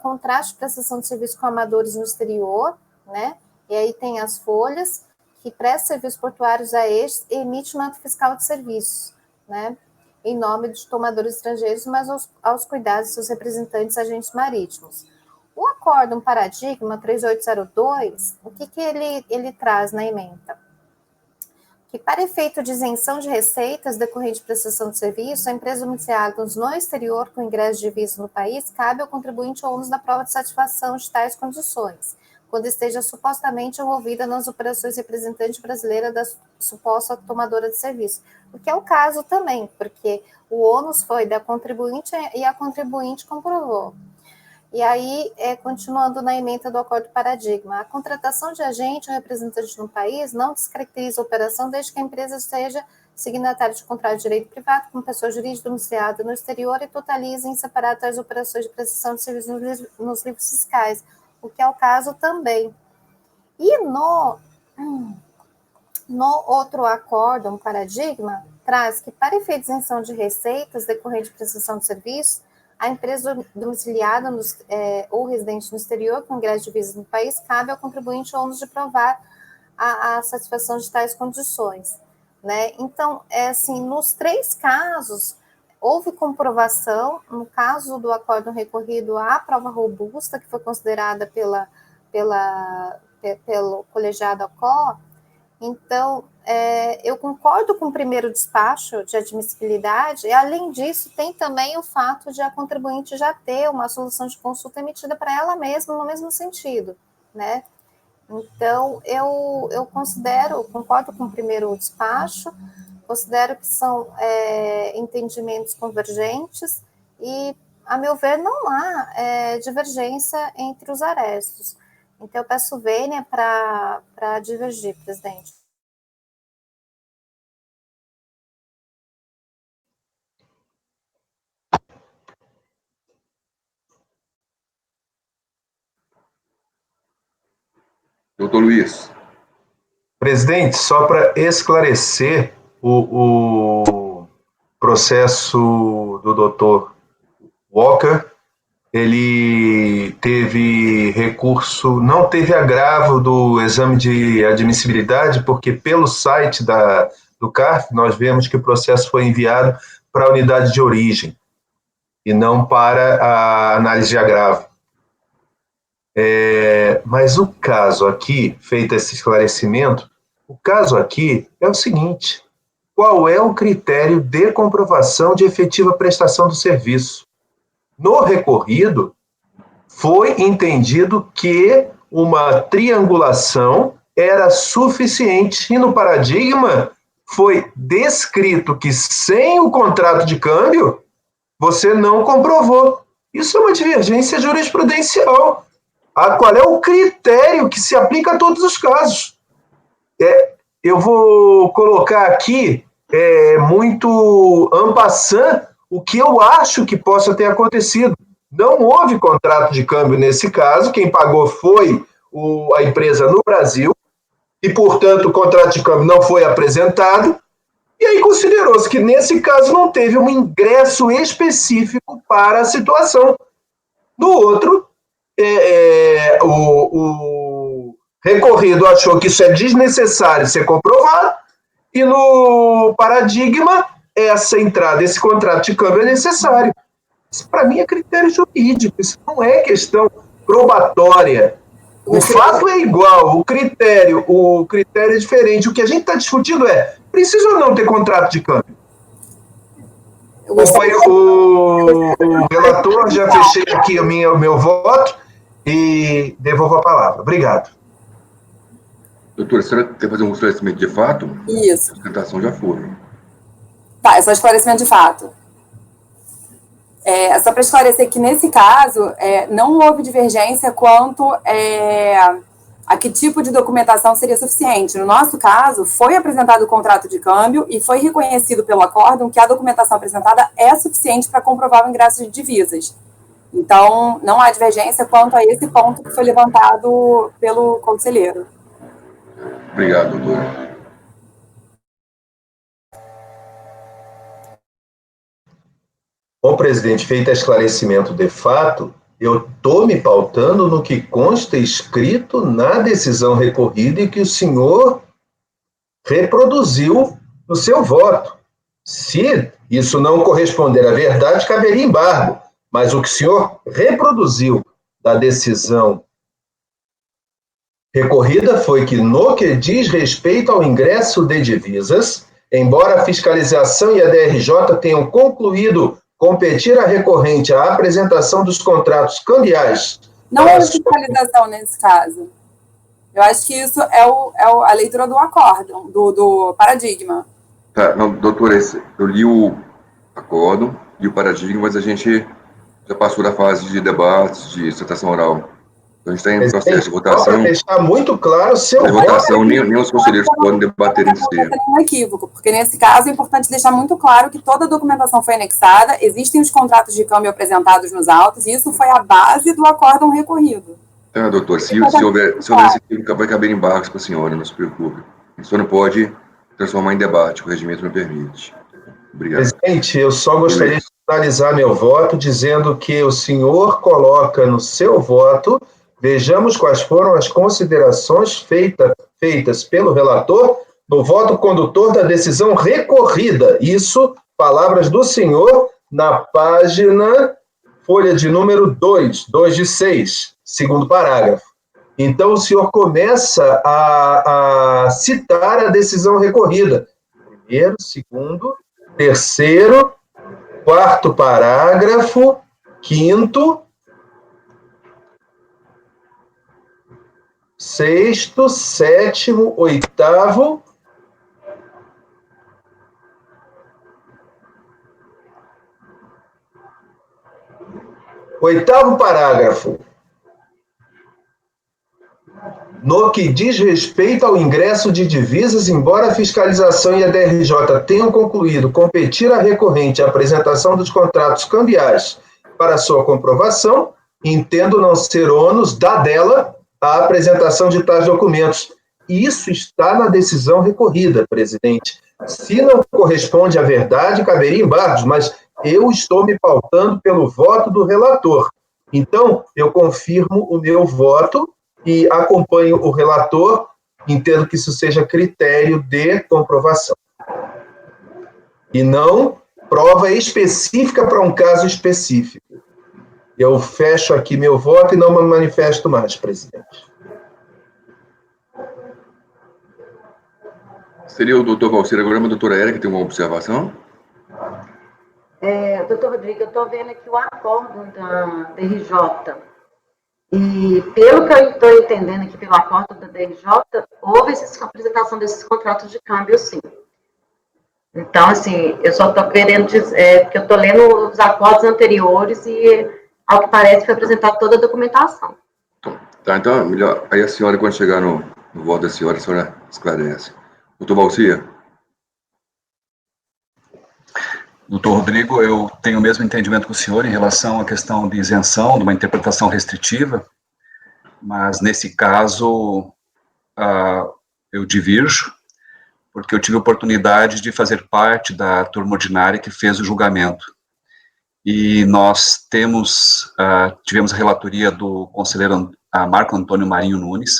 contratos de prestação de serviço com amadores no exterior, né? E aí tem as folhas que prestam serviços portuários a estes e emite nota fiscal de serviços, né? Em nome dos tomadores estrangeiros, mas aos cuidados de seus representantes agentes marítimos. O Acórdão Paradigma 3802, o que ele traz na ementa? Que para efeito de isenção de receitas decorrente de prestação de serviço, a empresa domiciliada no exterior com ingresso de divisas no país, cabe ao contribuinte o ônus da prova de satisfação de tais condições, quando esteja supostamente envolvida nas operações representante brasileira da suposta tomadora de serviço. O que é o caso também, porque o ônus foi da contribuinte e a contribuinte comprovou. E aí, continuando na ementa do Acordo Paradigma, a contratação de agente ou representante no país não descaracteriza a operação desde que a empresa seja signatária de contrato de direito privado com pessoa jurídica domiciliada no exterior e totalize em separado tais operações de prestação de serviços nos livros fiscais, o que é o caso também. E no outro Acórdão Paradigma, traz que para efeito de isenção de receitas decorrente de prestação de serviços, a empresa domiciliada ou residente no exterior com ingresso de divisas no país, cabe ao contribuinte o ônus de provar a satisfação de tais condições, né? Então, assim, nos 3 casos, houve comprovação. No caso do acórdão recorrido, há prova robusta, que foi considerada pelo colegiado ACO. Então, eu concordo com o primeiro despacho de admissibilidade, e além disso, tem também o fato de a contribuinte já ter uma solução de consulta emitida para ela mesma no mesmo sentido, né? Então, eu concordo com o primeiro despacho, considero que são entendimentos convergentes e, a meu ver, não há divergência entre os arestos. Então, eu peço vênia para divergir, presidente. Doutor Luiz. Presidente, só para esclarecer o processo do doutor Walker, ele teve recurso, não teve agravo do exame de admissibilidade, porque pelo site do CARF nós vemos que o processo foi enviado para a unidade de origem e não para a análise de agravo. Mas o caso aqui, feito esse esclarecimento, o caso aqui é o seguinte: qual é o critério de comprovação de efetiva prestação do serviço? No recorrido, foi entendido que uma triangulação era suficiente, e no paradigma foi descrito que sem o contrato de câmbio, você não comprovou. Isso é uma divergência jurisprudencial. Qual é o critério que se aplica a todos os casos? Eu vou colocar aqui, muito en passant, o que eu acho que possa ter acontecido. Não houve contrato de câmbio nesse caso, quem pagou foi a empresa no Brasil, e, portanto, o contrato de câmbio não foi apresentado, e aí considerou-se que, nesse caso, não teve um ingresso específico para a situação. No outro, o recorrido achou que isso é desnecessário ser comprovado, e no paradigma, essa entrada, esse contrato de câmbio é necessário. Isso, para mim, é critério jurídico, isso não é questão probatória. O fato é igual, o critério é diferente. O que a gente está discutindo precisa ou não ter contrato de câmbio? O relator, já fechei aqui o meu voto e devolvo a palavra. Obrigado. Doutora, a senhora quer fazer um esclarecimento de fato? Isso. A sustentação já foi. Tá, é só esclarecimento de fato. Só para esclarecer que, nesse caso, não houve divergência quanto a que tipo de documentação seria suficiente. No nosso caso, foi apresentado o contrato de câmbio e foi reconhecido pelo acórdão que a documentação apresentada é suficiente para comprovar o ingresso de divisas. Então, não há divergência quanto a esse ponto que foi levantado pelo conselheiro. Obrigado, doutora. Bom, presidente, feito esclarecimento de fato, eu estou me pautando no que consta escrito na decisão recorrida e que o senhor reproduziu no seu voto. Se isso não corresponder à verdade, caberia embargo, mas o que o senhor reproduziu da decisão recorrida foi que, no que diz respeito ao ingresso de divisas, embora a fiscalização e a DRJ tenham concluído competir a recorrente à apresentação dos contratos cambiais. Não é fiscalização nesse caso. Eu acho que isso é a leitura do acórdão, do paradigma. Tá, não, doutora, eu li o acórdão, li o paradigma, mas a gente já passou da fase de debates, de citação oral. Então, a gente está em processo de votação. Para deixar muito claro o seu voto. Votação, nem os conselheiros podem debater em si. Não tem nenhum equívoco, porque nesse caso é importante deixar muito claro que toda a documentação foi anexada, existem os contratos de câmbio apresentados nos autos, e isso foi a base do acórdão recorrido. Doutor, se houver esse equívoco, vai caber embargos para a senhora, não se preocupe. A senhora não pode transformar em debate, o regimento não permite. Obrigado. Presidente, eu só gostaria de finalizar meu voto dizendo que o senhor coloca no seu voto, vejamos quais foram as considerações feitas pelo relator no voto condutor da decisão recorrida. Isso, palavras do senhor, na página, folha de número 2 de 6, segundo parágrafo. Então, o senhor começa a citar a decisão recorrida. Primeiro, segundo, terceiro, quarto parágrafo, quinto, sexto, sétimo, oitavo, oitavo parágrafo. No que diz respeito ao ingresso de divisas, embora a fiscalização e a DRJ tenham concluído competir a recorrente a apresentação dos contratos cambiais para sua comprovação, entendo não ser ônus da dela a apresentação de tais documentos. Isso está na decisão recorrida, presidente. Se não corresponde à verdade, caberia embargos, mas eu estou me pautando pelo voto do relator. Então, eu confirmo o meu voto e acompanho o relator, entendo que isso seja critério de comprovação. E não prova específica para um caso específico. Eu fecho aqui meu voto e não me manifesto mais, presidente. Seria o doutor Valcir agora, mas a doutora Érica tem uma observação? Doutor Rodrigo, eu estou vendo aqui o acórdão da DRJ. E pelo que eu estou entendendo aqui pelo acórdão da DRJ, houve a apresentação desses contratos de câmbio, sim. Então, assim, eu só estou querendo dizer, porque eu estou lendo os acordos anteriores e, ao que parece, foi apresentada toda a documentação. Tá, então, melhor. Aí a senhora, quando chegar no voto da senhora, a senhora esclarece. Doutor Valcir? Doutor Rodrigo, eu tenho o mesmo entendimento que o senhor em relação à questão de isenção, de uma interpretação restritiva, mas nesse caso eu divirjo, porque eu tive a oportunidade de fazer parte da turma ordinária que fez o julgamento. E nós tivemos a relatoria do conselheiro Marco Antônio Marinho Nunes,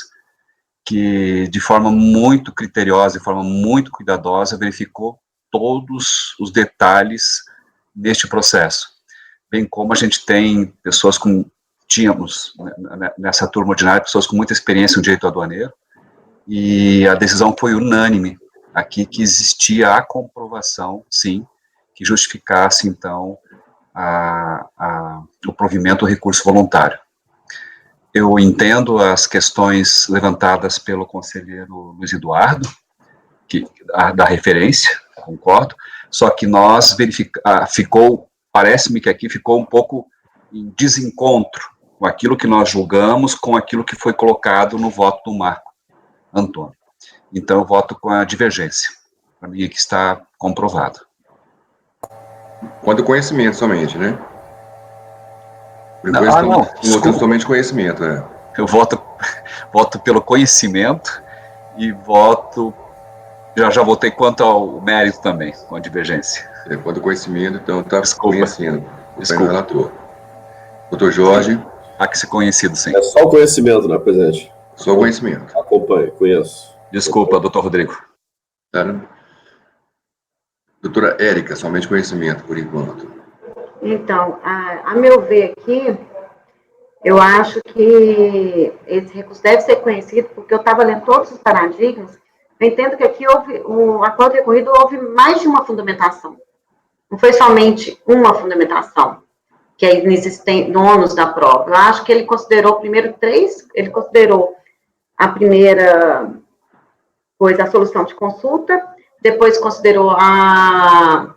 que de forma muito criteriosa, de forma muito cuidadosa, verificou todos os detalhes neste processo, bem como a gente tem pessoas tínhamos nessa turma ordinária, pessoas com muita experiência no direito aduaneiro, e a decisão foi unânime aqui que existia a comprovação, sim, que justificasse, então, o provimento do recurso voluntário. Eu entendo as questões levantadas pelo conselheiro Luiz Eduardo, da referência, concordo, só que nós parece-me que aqui ficou um pouco em desencontro com aquilo que nós julgamos, com aquilo que foi colocado no voto do Marco Antônio. Então, eu voto com a divergência. Para mim, aqui está comprovado. Quanto ao conhecimento somente, né? Por enquanto, votando somente conhecimento, né? Eu voto pelo conhecimento e já votei quanto ao mérito também, com a divergência. Quanto ao conhecimento, então está conhecendo. Desculpa. Relator. Doutor Jorge. Há que ser conhecido, sim. É só o conhecimento, né, presidente? Só o conhecimento. Acompanhe, conheço. Desculpa, doutor Rodrigo. Tá, né? Doutora Érica, somente conhecimento, por enquanto. Então, a meu ver aqui, eu acho que esse recurso deve ser conhecido, porque eu estava lendo todos os paradigmas, eu entendo que aqui o acordo recorrido houve mais de uma fundamentação. Não foi somente uma fundamentação, que aí necessita no ônus da prova. Eu acho que ele considerou primeiro ele considerou a primeira coisa, a solução de consulta, depois considerou a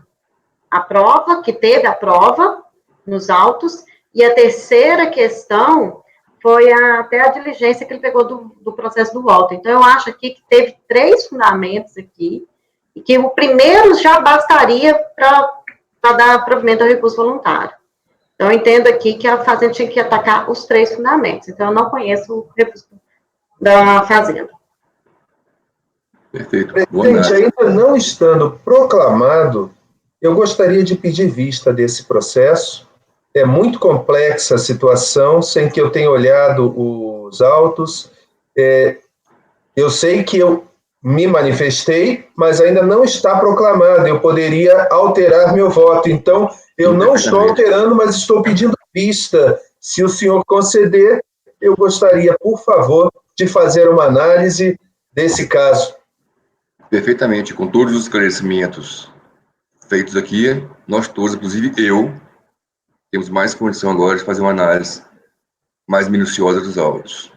prova, que teve a prova nos autos, e a terceira questão foi até a diligência que ele pegou do processo do voto. Então, eu acho aqui que teve 3 fundamentos aqui, e que o primeiro já bastaria para dar provimento ao recurso voluntário. Então, eu entendo aqui que a Fazenda tinha que atacar os 3 fundamentos. Então, eu não conheço o recurso da Fazenda. Perfeito. Presidente, ainda não estando proclamado, eu gostaria de pedir vista desse processo. É muito complexa a situação, sem que eu tenha olhado os autos. Eu sei que eu me manifestei, mas ainda não está proclamado. Eu poderia alterar meu voto. Então, eu não estou alterando, mas estou pedindo vista. Se o senhor conceder, eu gostaria, por favor, de fazer uma análise desse caso. Perfeitamente, com todos os esclarecimentos feitos aqui, nós todos, inclusive eu, temos mais condição agora de fazer uma análise mais minuciosa dos autos,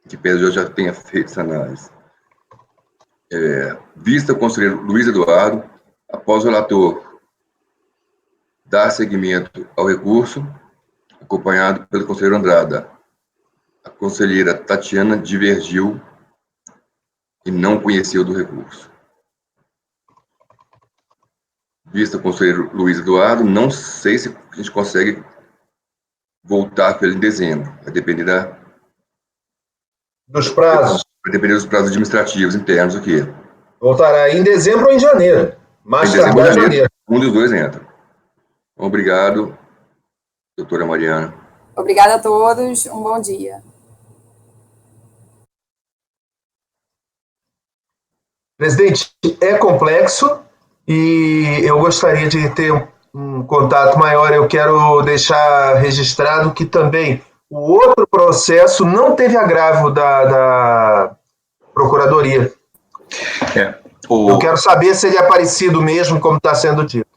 que Pedro já tenha feito essa análise. Vista o conselheiro Luiz Eduardo, após o relator dar seguimento ao recurso, acompanhado pelo conselheiro Andrada, a conselheira Tatiana divergiu e não conheceu do recurso. Vista o conselheiro Luiz Eduardo, não sei se a gente consegue voltar para ele em dezembro. Vai depender dos prazos. Vai depender dos prazos administrativos internos aqui. Voltará em dezembro ou em janeiro. Mais tardar em janeiro. Um dos dois entra. Obrigado, doutora Mariana. Obrigada a todos. Um bom dia. Presidente, é complexo e eu gostaria de ter um contato maior. Eu quero deixar registrado que também o outro processo não teve agravo da Procuradoria. Eu quero saber se ele é parecido mesmo, como está sendo dito.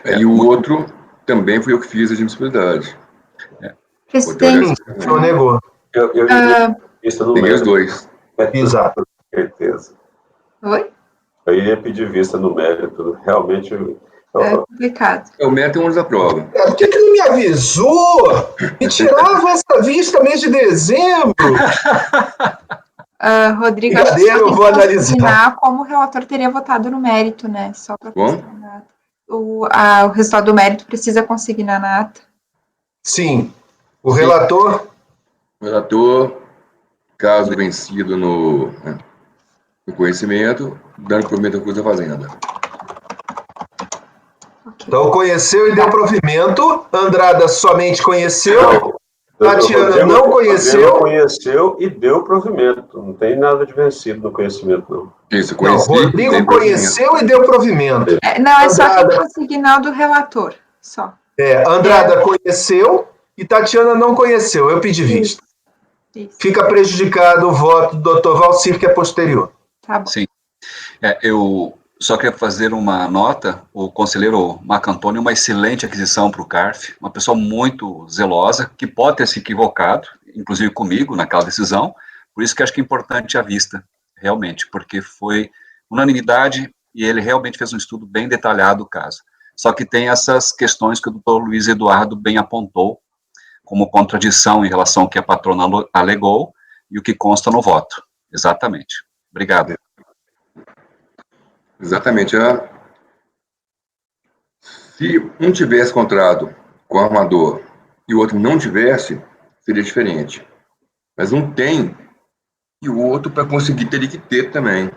E o outro também foi eu que fiz a admissibilidade. Presidente. O senhor negou. Eu iria vista no mérito. Os dois. Exato. Com certeza. Oi? Eu iria pedir vista no mérito. Realmente. É complicado. O mérito é um da prova. Por que não me avisou? Me tirava essa vista mês de dezembro. Rodrigo, eu vou analisar como o relator teria votado no mérito, né? Só para consignar. O resultado do mérito precisa consignar na ata. Sim. O relator? O relator, caso vencido no conhecimento, dando provimento ao recurso da Fazenda. Então, conheceu e deu provimento. Andrada somente conheceu. Tatiana não conheceu. Conheceu e deu provimento. Não tem nada de vencido no conhecimento, não. Isso, conheci. Não, Rodrigo conheceu e deu provimento. Não, é só quem consignar do relator. Só. Andrada conheceu e Tatiana não conheceu. Eu pedi vista. Isso. Fica prejudicado o voto do Dr. Valcir, que é posterior. Tá bom. Sim. Eu só queria fazer uma nota. O conselheiro Marco Antônio é uma excelente aquisição para o CARF, uma pessoa muito zelosa, que pode ter se equivocado, inclusive comigo, naquela decisão, por isso que acho que é importante a vista, realmente, porque foi unanimidade e ele realmente fez um estudo bem detalhado do caso. Só que tem essas questões que o doutor Luiz Eduardo bem apontou, como contradição em relação ao que a patrona alegou e o que consta no voto. Exatamente. Obrigado. Exatamente. Se um tivesse contrato com o armador e o outro não tivesse, seria diferente. Mas um tem, e o outro, para conseguir, teria que ter também.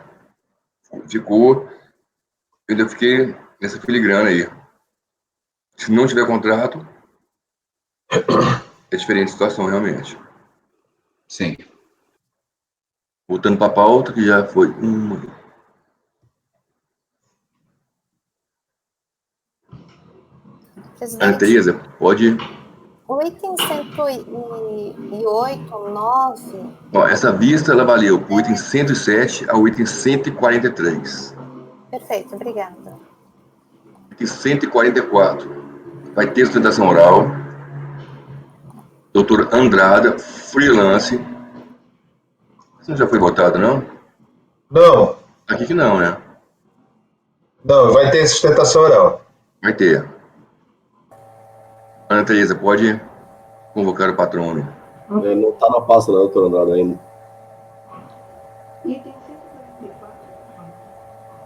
Eu ainda fiquei nessa filigrana aí. Se não tiver contrato, é diferente a situação, realmente. Sim. Voltando para a pauta, que já foi uma. Ana Presidente, Tereza, pode. o item 108, 9. Ó, essa vista ela valeu do item 107 ao item 143. Perfeito, obrigada. Item 144. Vai ter sustentação oral. Doutor Andrada, freelance. Isso não já foi votado, não? Não. Aqui que não, né? Não, vai ter sustentação oral. Vai ter. Ana Tereza, pode convocar o patrono. Não está na pasta da doutora Andrada ainda. Item 144.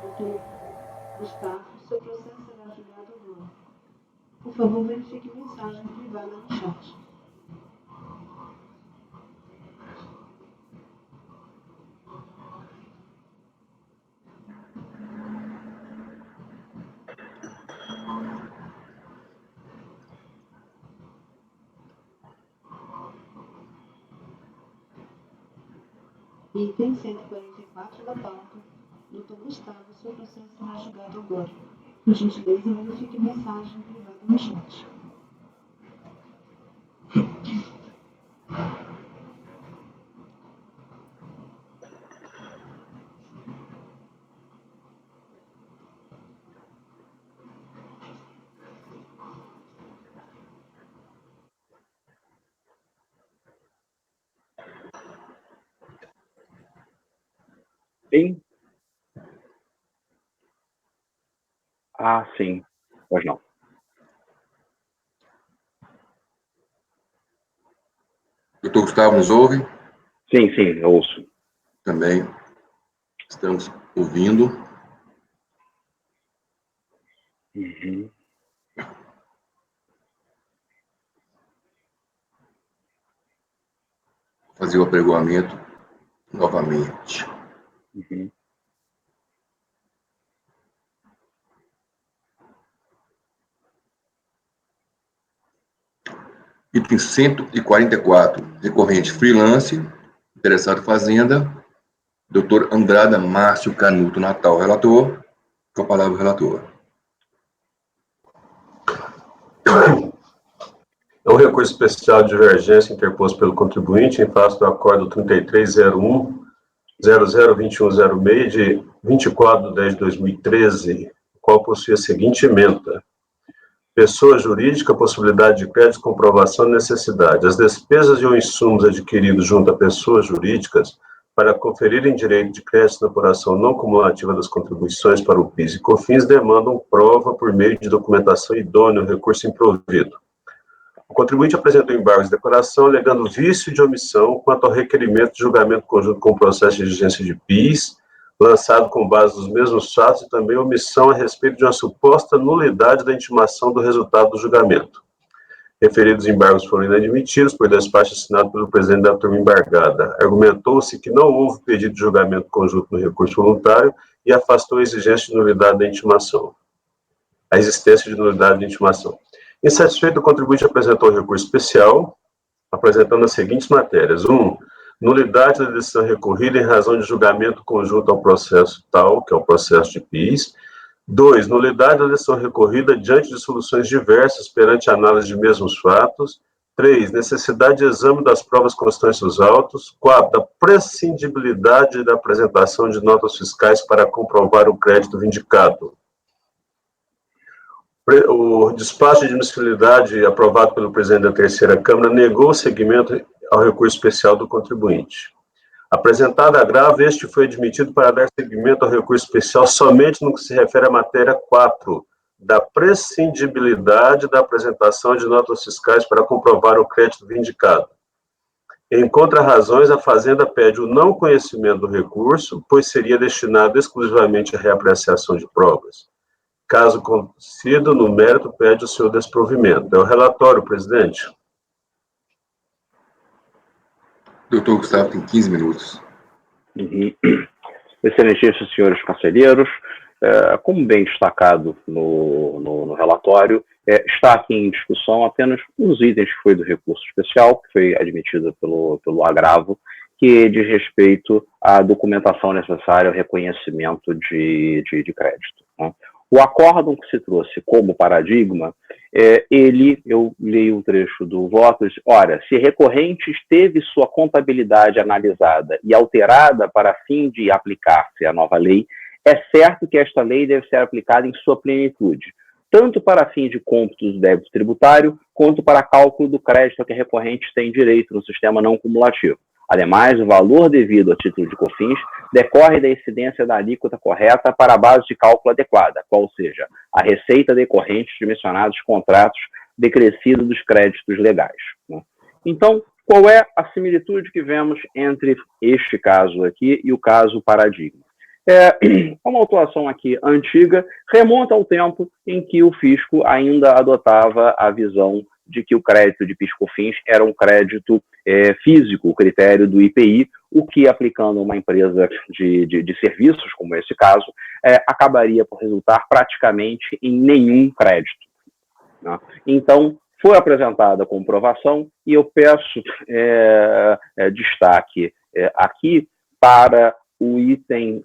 Doutor Gustavo, seu processo será julgado agora. Por favor, verifique mensagem privada no chat. Item 144 da pauta. Doutor Gustavo, seu processo será julgado agora. Por gentileza, verifique mensagem privada no chat. Sim? Ah, sim. Pois não. Doutor Gustavo, nos ouve? Sim, sim, eu ouço. Também estamos ouvindo. Uhum. Fazer o apregoamento novamente. Uhum. Item 144, recorrente freelance, interessado fazenda, doutor Andrada Márcio Canuto Natal, relator. Com a palavra, relator. É um recurso especial de divergência interposto pelo contribuinte em face do acordo 3301-002106 de 24 de 10 de 2013, o qual possui a seguinte ementa. Pessoa jurídica, possibilidade de crédito, comprovação de necessidade. As despesas e ou insumos adquiridos junto a pessoas jurídicas para conferirem direito de crédito na apuração não cumulativa das contribuições para o PIS e COFINS demandam prova por meio de documentação idônea, recurso improvido. O contribuinte apresentou embargos de declaração alegando vício de omissão quanto ao requerimento de julgamento conjunto com o processo de exigência de PIS, lançado com base nos mesmos fatos, e também omissão a respeito de uma suposta nulidade da intimação do resultado do julgamento. Referidos embargos foram inadmitidos por despacho assinado pelo presidente da turma embargada. Argumentou-se que não houve pedido de julgamento conjunto no recurso voluntário e afastou a exigência de nulidade da intimação. A existência de nulidade de intimação. Insatisfeito, o contribuinte apresentou recurso especial, apresentando as seguintes matérias. 1. Nulidade da decisão recorrida em razão de julgamento conjunto ao processo tal, que é o processo de PIS. 2. Nulidade da decisão recorrida diante de soluções diversas perante a análise de mesmos fatos. 3. Necessidade de exame das provas constantes dos autos. 4. Da prescindibilidade da apresentação de notas fiscais para comprovar o crédito vindicado. O despacho de admissibilidade aprovado pelo presidente da terceira Câmara negou o seguimento ao recurso especial do contribuinte. Apresentado agravo, este foi admitido para dar seguimento ao recurso especial somente no que se refere à matéria 4, da prescindibilidade da apresentação de notas fiscais para comprovar o crédito vindicado. Em contra-razões, a Fazenda pede o não conhecimento do recurso, pois seria destinado exclusivamente à reapreciação de provas. Caso concedido, no mérito, pede o seu desprovimento. É o relatório, presidente. Doutor Gustavo tem 15 minutos. Uhum. Excelentíssimos senhores conselheiros, como bem destacado no relatório, está aqui em discussão apenas um dos itens que foi do recurso especial, que foi admitido pelo agravo, que diz respeito à documentação necessária ao reconhecimento de crédito, né? O acórdão que se trouxe como paradigma, eu leio um trecho do voto, diz, ora, se recorrente teve sua contabilidade analisada e alterada para fim de aplicar-se a nova lei, é certo que esta lei deve ser aplicada em sua plenitude, tanto para fim de cômputo do débito tributário, quanto para cálculo do crédito a que a recorrente tem direito no sistema não cumulativo. Ademais, o valor devido a título de COFINS decorre da incidência da alíquota correta para a base de cálculo adequada, qual seja, a receita decorrente de mencionados contratos decrescido dos créditos legais, né? Então, qual é a similitude que vemos entre este caso aqui e o caso paradigma? Uma atuação aqui antiga remonta ao tempo em que o fisco ainda adotava a visão de que o crédito de PIS/COFINS era um crédito físico, o critério do IPI, o que, aplicando uma empresa de serviços, como esse caso, acabaria por resultar praticamente em nenhum crédito, né? Então, foi apresentada a comprovação e eu peço destaque aqui para o item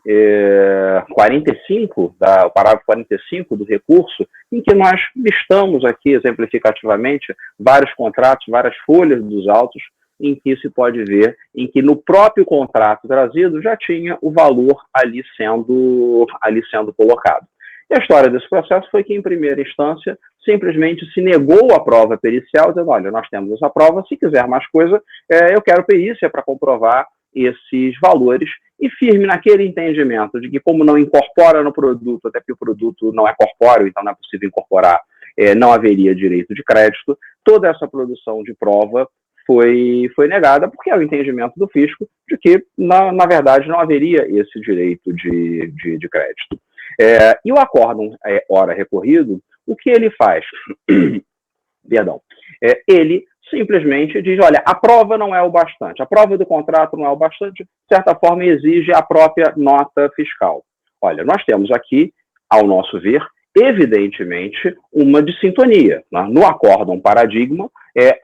45, o parágrafo 45 do recurso, em que nós listamos aqui, exemplificativamente, vários contratos, várias folhas dos autos, em que se pode ver em que no próprio contrato trazido já tinha o valor ali sendo colocado. E a história desse processo foi que, em primeira instância, simplesmente se negou a prova pericial, dizendo, olha, nós temos essa prova, se quiser mais coisa, eu quero perícia para comprovar esses valores, e firme naquele entendimento de que, como não incorpora no produto, até que o produto não é corpóreo, então não é possível incorporar, não haveria direito de crédito, toda essa produção de prova foi negada, porque é o entendimento do fisco de que, na verdade, não haveria esse direito de crédito. E o acórdão, ora recorrido, o que ele faz? Perdão. Ele simplesmente diz, olha, a prova não é o bastante, a prova do contrato não é o bastante, de certa forma exige a própria nota fiscal. Olha, nós temos aqui, ao nosso ver, evidentemente, uma dissintonia, né? No acórdão paradigma,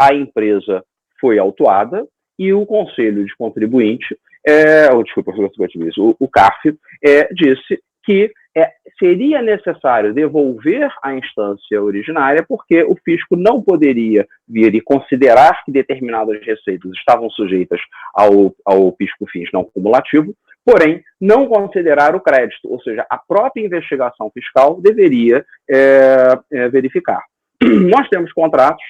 a empresa foi autuada e o Conselho de Contribuinte, o CARF, disse que seria necessário devolver a instância originária porque o fisco não poderia vir e considerar que determinadas receitas estavam sujeitas ao PIS/COFINS não cumulativo, porém, não considerar o crédito, ou seja, a própria investigação fiscal deveria verificar. Nós temos contratos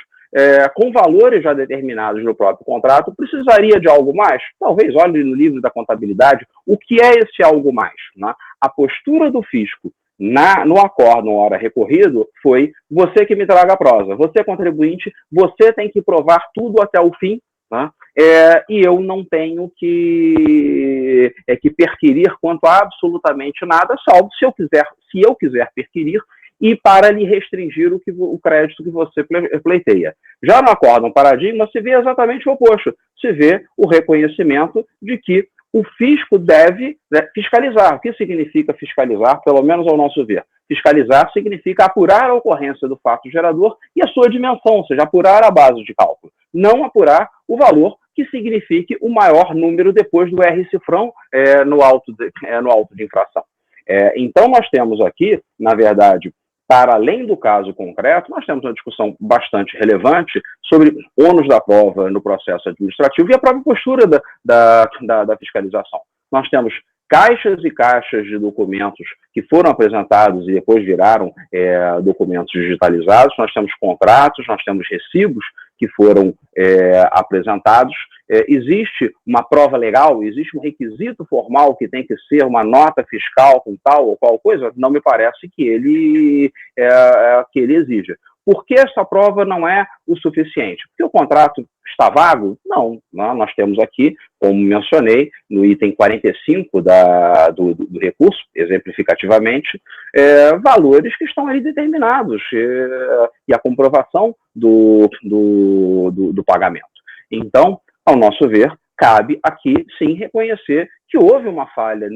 com valores já determinados no próprio contrato, precisaria de algo mais? Talvez, olhe no livro da contabilidade, o que é esse algo mais, né? A postura do fisco no acórdão hora recorrido foi você que me traga a prosa, você contribuinte, você tem que provar tudo até o fim, né? E eu não tenho que perquirir quanto a absolutamente nada, salvo se eu quiser perquirir, e para lhe restringir o crédito que você pleiteia. Já no acórdão paradigma, se vê exatamente o oposto. Se vê o reconhecimento de que o fisco deve fiscalizar. O que significa fiscalizar, pelo menos ao nosso ver? Fiscalizar significa apurar a ocorrência do fato gerador e a sua dimensão, ou seja, apurar a base de cálculo. Não apurar o valor que signifique o maior número depois do R-cifrão no auto de infração. Então, nós temos aqui, na verdade, para além do caso concreto, nós temos uma discussão bastante relevante sobre ônus da prova no processo administrativo e a própria postura da fiscalização. Nós temos caixas e caixas de documentos que foram apresentados e depois viraram documentos digitalizados, nós temos contratos, nós temos recibos que foram apresentados, existe uma prova legal, existe um requisito formal que tem que ser uma nota fiscal com tal ou qual coisa, não me parece que ele exija. Por que essa prova não é o suficiente? Porque o contrato está vago? Não. Nós temos aqui, como mencionei, no item 45 do recurso, exemplificativamente, valores que estão ali determinados e a comprovação do pagamento. Então, ao nosso ver, cabe aqui, sim, reconhecer que houve uma falha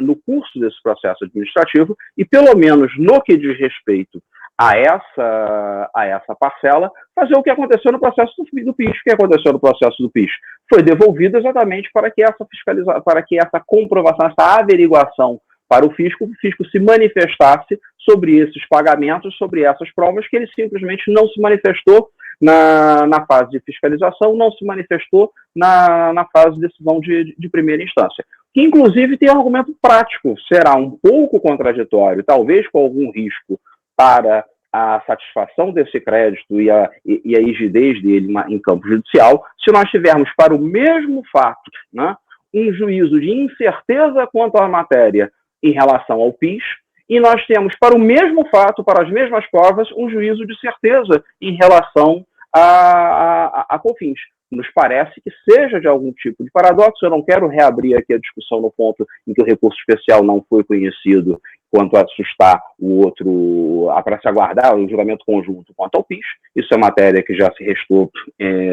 no curso desse processo administrativo e, pelo menos no que diz respeito a essa parcela, fazer o que aconteceu no processo do PIS. O que aconteceu no processo do PIS? Foi devolvido exatamente para que essa comprovação, essa averiguação para o fisco se manifestasse sobre esses pagamentos, sobre essas provas, que ele simplesmente não se manifestou na fase de fiscalização, não se manifestou na fase de decisão de primeira instância. Que, inclusive, tem um argumento prático, será um pouco contraditório, talvez com algum risco para a satisfação desse crédito e a rigidez dele em campo judicial, se nós tivermos para o mesmo fato, né, um juízo de incerteza quanto à matéria em relação ao PIS, e nós temos para o mesmo fato, para as mesmas provas, um juízo de certeza em relação a COFINS. Nos parece que seja de algum tipo de paradoxo. Eu não quero reabrir aqui a discussão no ponto em que o recurso especial não foi conhecido quanto a sustar o outro, para se aguardar o julgamento conjunto quanto ao PIS. Isso é matéria que já se restou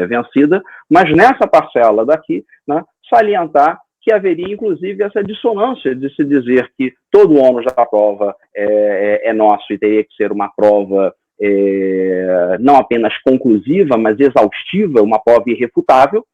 vencida, mas nessa parcela daqui, né, salientar que haveria, inclusive, essa dissonância de se dizer que todo o ônus da prova é nosso e teria que ser uma prova não apenas conclusiva, mas exaustiva, uma prova irrefutável,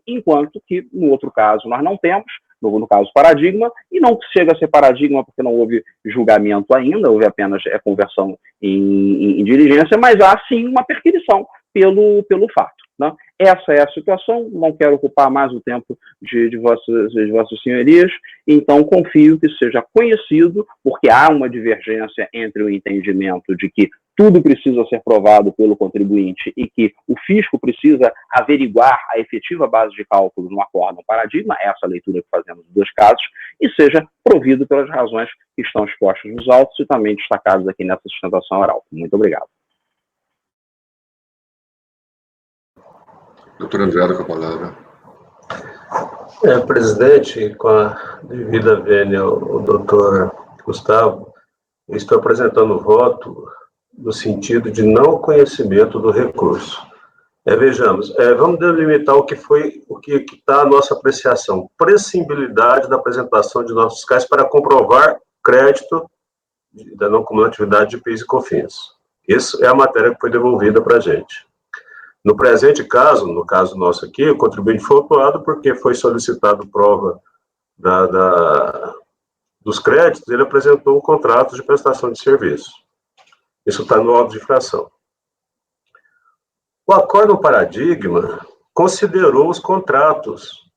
enquanto que, no outro caso, nós não temos, no caso paradigma, e não chega a ser paradigma porque não houve julgamento ainda, houve apenas conversão em diligência, mas há, sim, uma perquisição pelo fato. Né? Essa é a situação, não quero ocupar mais o tempo de vossas senhorias, então confio que seja conhecido, porque há uma divergência entre o entendimento de que tudo precisa ser provado pelo contribuinte e que o fisco precisa averiguar a efetiva base de cálculo no acórdão paradigma, essa leitura que fazemos dos dois casos, e seja provido pelas razões que estão expostas nos autos e também destacadas aqui nessa sustentação oral. Muito obrigado. Doutor Andrada, com a palavra. Presidente, com a devida vênia ao doutor Gustavo, eu estou apresentando o voto no sentido de não conhecimento do recurso. Vejamos, vamos delimitar o que está a nossa apreciação. Prescindibilidade da apresentação de notas fiscais para comprovar crédito da não cumulatividade de PIS e COFINS. Isso é a matéria que foi devolvida para a gente. No presente caso, no caso nosso aqui, o contribuinte foi autuado porque foi solicitado prova dos créditos, ele apresentou um contrato de prestação de serviço. Isso está no auto de infração. O acórdão paradigma considerou os contratos,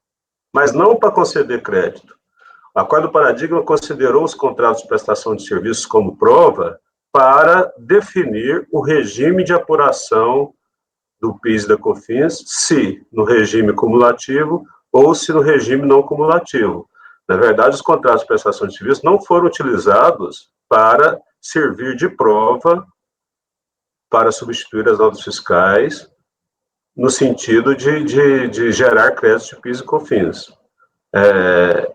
mas não para conceder crédito. O acórdão paradigma considerou os contratos de prestação de serviços como prova para definir o regime de apuração do PIS e da COFINS, se no regime cumulativo ou se no regime não cumulativo. Na verdade, os contratos de prestação de serviços não foram utilizados para servir de prova para substituir as notas fiscais no sentido de gerar crédito de PIS e COFINS.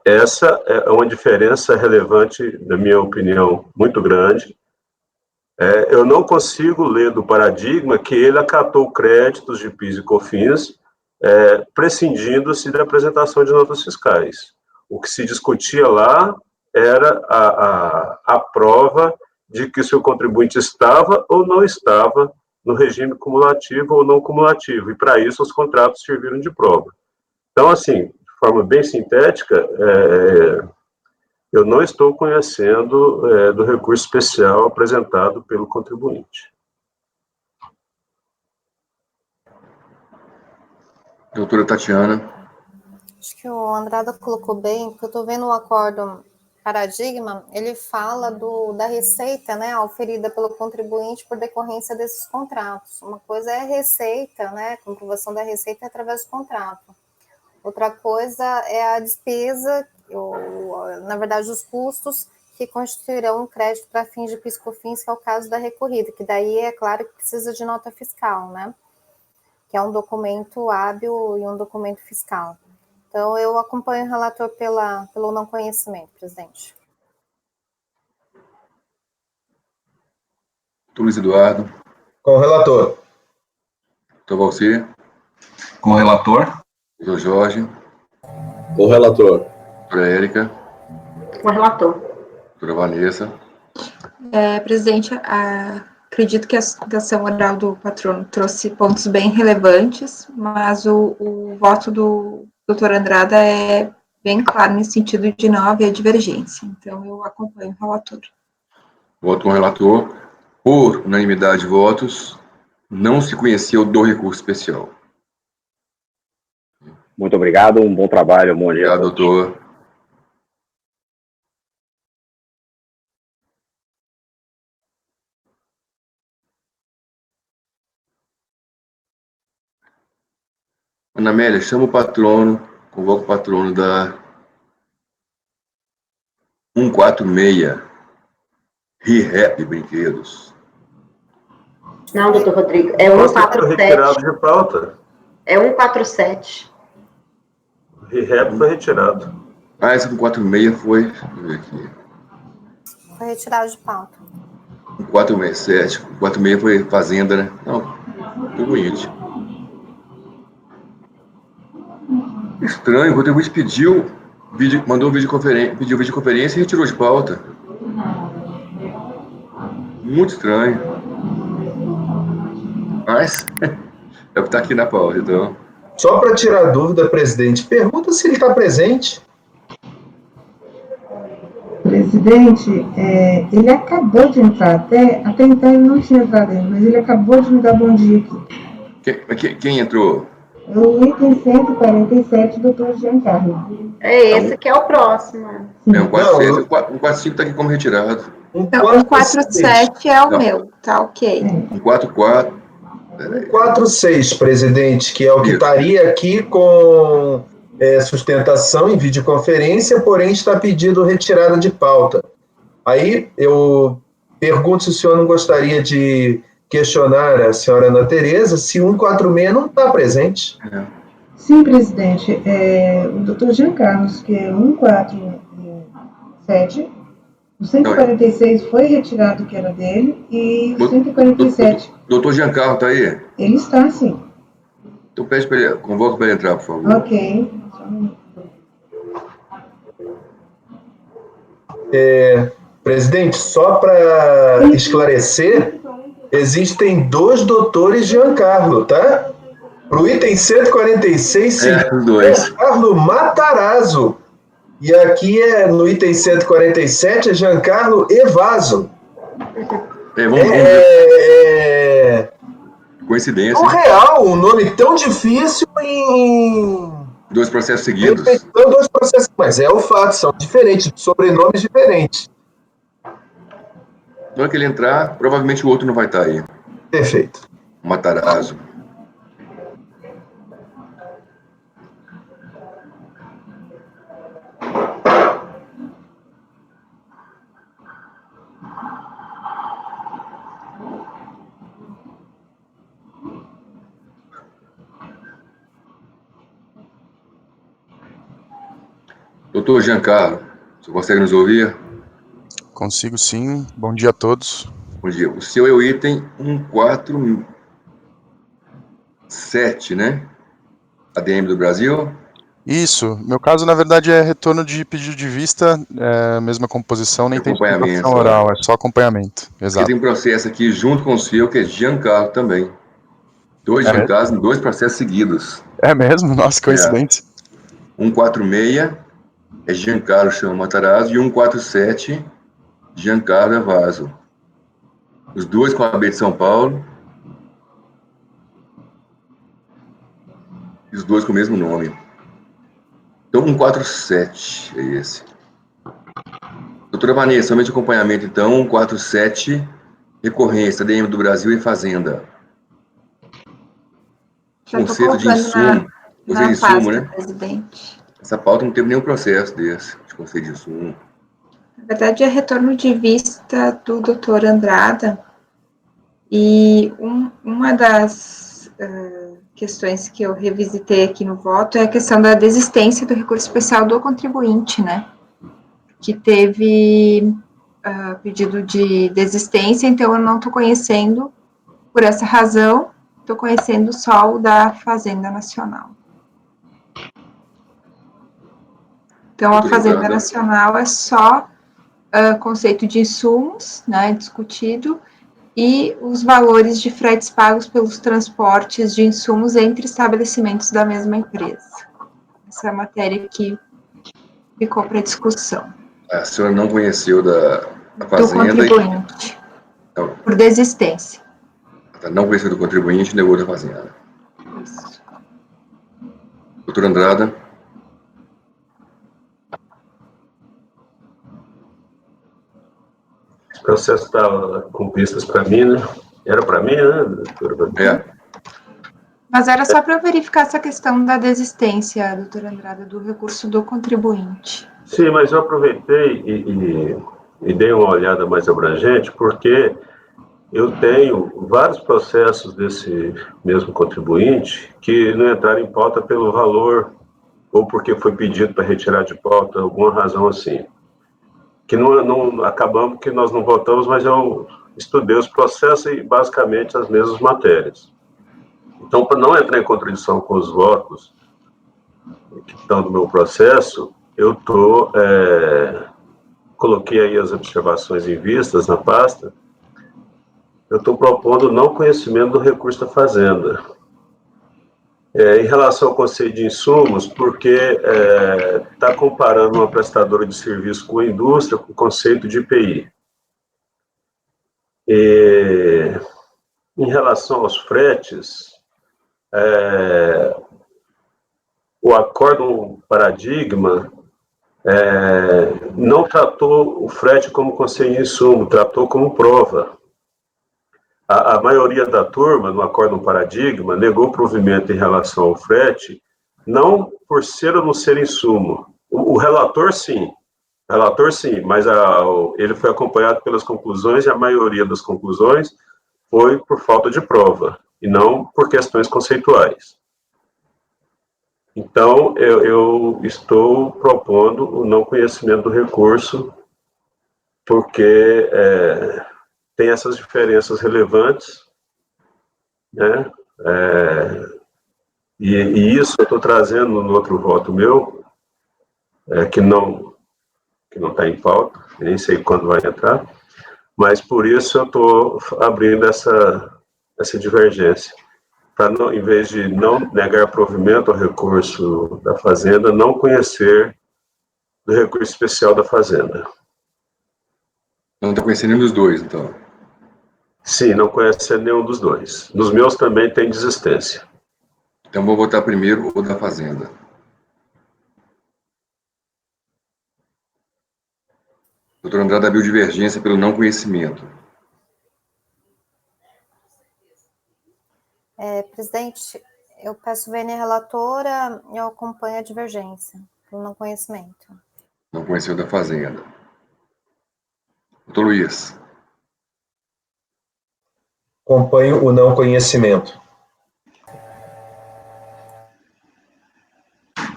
Essa é uma diferença relevante, na minha opinião, muito grande. Eu não consigo ler do paradigma que ele acatou créditos de PIS e COFINS, prescindindo-se da apresentação de notas fiscais. O que se discutia lá era a prova de que se o contribuinte estava ou não estava no regime cumulativo ou não cumulativo, e para isso os contratos serviram de prova. Então, assim, de forma bem sintética, eu não estou conhecendo do recurso especial apresentado pelo contribuinte. Doutora Tatiana. Acho que o Andrada colocou bem, porque eu estou vendo o acórdão paradigma, ele fala da receita, né, oferida pelo contribuinte por decorrência desses contratos. Uma coisa é a receita, né, comprovação da receita através do contrato. Outra coisa é a despesa, na verdade, os custos que constituirão um crédito para fins de PIS e COFINS, que é o caso da recorrida, que daí é claro que precisa de nota fiscal, né, que é um documento hábil e um documento fiscal. Então, eu acompanho o relator pelo não conhecimento, presidente. Luiz Eduardo. Com o relator. Doutor Valcir. Com o relator. Doutor Jorge. Com o relator. Doutora Érica. Com o relator. Doutora Vanessa. Presidente, acredito que a sustentação oral do patrono trouxe pontos bem relevantes, mas o voto do doutor Andrada é bem claro nesse sentido de não haver divergência. Então, eu acompanho o relator. Voto com o relator. Por unanimidade de votos, não se conheceu do recurso especial. Muito obrigado, um bom trabalho, bom dia. Obrigado, doutor. Ana Amélia, chama o patrono, convoca o patrono da 146, ReHap Brinquedos. Não, doutor Rodrigo, é Nossa, foi 147. retirado de pauta. É 147. ReHap foi retirado. Ah, esse 146 foi. Deixa eu ver aqui. Foi retirado de pauta. 147. 146 foi Fazenda, né? Não, foi bonito. Estranho, o Rodrigo pediu videoconferência e retirou de pauta. Muito estranho. Mas é o que está aqui na pauta, então. Só para tirar dúvida, presidente, pergunta se ele está presente. Presidente, ele acabou de entrar, até então ele não tinha entrado ainda, mas ele acabou de me dar bom dia aqui. Quem entrou? O item 147, doutor Giancarlo. É esse que é o próximo. É um 46, o 145 está aqui como retirado. Então, o 47 é o meu, tá ok. 144. 146, presidente, que é o que estaria aqui com sustentação em videoconferência, porém está pedido retirada de pauta. Aí eu pergunto se o senhor não gostaria de questionar a senhora Ana Tereza se 146 não está presente. Sim, presidente. O doutor Giancarlo, que é 147, o 146 foi retirado, que era dele, e o 147... Doutor Giancarlo está aí? Ele está, sim. Então pede para ele, convoca para ele entrar, por favor. Ok. Presidente, só para esclarecer, existem 2 doutores Giancarlo, tá? Para o item 146, Giancarlo Matarazzo. E aqui no item 147 é Giancarlo Evaso. Coincidência. Surreal, um nome tão difícil em 2 processos seguidos. Então, 2 processos, mas é o fato, são diferentes, sobrenomes diferentes. Na hora que ele entrar, provavelmente o outro não vai estar aí. Perfeito. Matarazzo. Doutor Giancarlo, você consegue nos ouvir? Consigo sim. Bom dia a todos. Bom dia. O seu é o item 147, né? ADM do Brasil? Isso. Meu caso, na verdade, é retorno de pedido de vista, mesma composição, nem tem explicação oral, é só acompanhamento. Exato. Porque tem um processo aqui junto com o seu, que é Giancarlo também. 2 Giancarlos em 2 processos seguidos. É mesmo? Nossa, coincidência. 146 é Giancarlo Chama Matarazzo e 147 Giancarlo Evaso. Os 2 com a B de São Paulo. E os 2 com o mesmo nome. Então, 147 é esse. Doutora Vanessa, somente acompanhamento, então, 147, recorrência, ADM do Brasil e Fazenda. Conceito de insumo. Conceito de insumo, né? Presidente. Essa pauta não teve nenhum processo desse, de conceito de insumo. Na verdade, é retorno de vista do doutor Andrada, e uma das questões que eu revisitei aqui no voto é a questão da desistência do recurso especial do contribuinte, né, que teve pedido de desistência, então eu não estou conhecendo, por essa razão, estou conhecendo só o da Fazenda Nacional. Então, a Fazenda Nacional é só conceito de insumos, né, discutido, e os valores de fretes pagos pelos transportes de insumos entre estabelecimentos da mesma empresa. Essa é a matéria que ficou para discussão. A senhora não conheceu da Fazenda? Do contribuinte, por desistência. Não conheceu do contribuinte e negou da Fazenda. Isso. Doutora Andrada? O processo estava com pistas para mim, né? Era para mim, né, doutora? Mas era só para verificar essa questão da desistência, doutora Andrada, do recurso do contribuinte. Sim, mas eu aproveitei e dei uma olhada mais abrangente, porque eu tenho vários processos desse mesmo contribuinte que não entraram em pauta pelo valor, ou porque foi pedido para retirar de pauta, alguma razão assim. Que não acabamos que nós não votamos, mas eu estudei os processos e basicamente as mesmas matérias. Então, para não entrar em contradição com os votos que estão no meu processo, eu coloquei aí as observações em vistas na pasta. Eu estou propondo o não conhecimento do recurso da Fazenda. Em relação ao conceito de insumos, porque está comparando uma prestadora de serviço com a indústria com o conceito de IPI. Em relação aos fretes, o acórdão paradigma não tratou o frete como conceito de insumo, tratou como prova. A maioria da turma, no acórdão paradigma, negou provimento em relação ao frete, não por ser ou não ser insumo. O relator, sim. Mas ele foi acompanhado pelas conclusões e a maioria das conclusões foi por falta de prova, e não por questões conceituais. Então, eu estou propondo o não conhecimento do recurso, porque tem essas diferenças relevantes, né? E isso eu estou trazendo no outro voto meu, que não está em pauta, nem sei quando vai entrar, mas por isso eu estou abrindo essa divergência, para, em vez de não negar provimento ao recurso da Fazenda, não conhecer do recurso especial da Fazenda. Não está conhecendo nenhum dos dois, então? Sim, não conhece nenhum dos dois. Nos meus também tem desistência. Então vou votar primeiro o da Fazenda. Doutor Andrada abriu divergência pelo não conhecimento. Presidente, eu peço vênia relatora, eu acompanho a divergência, pelo não conhecimento. Não conheceu da Fazenda. Doutor Luiz. Acompanho o não conhecimento.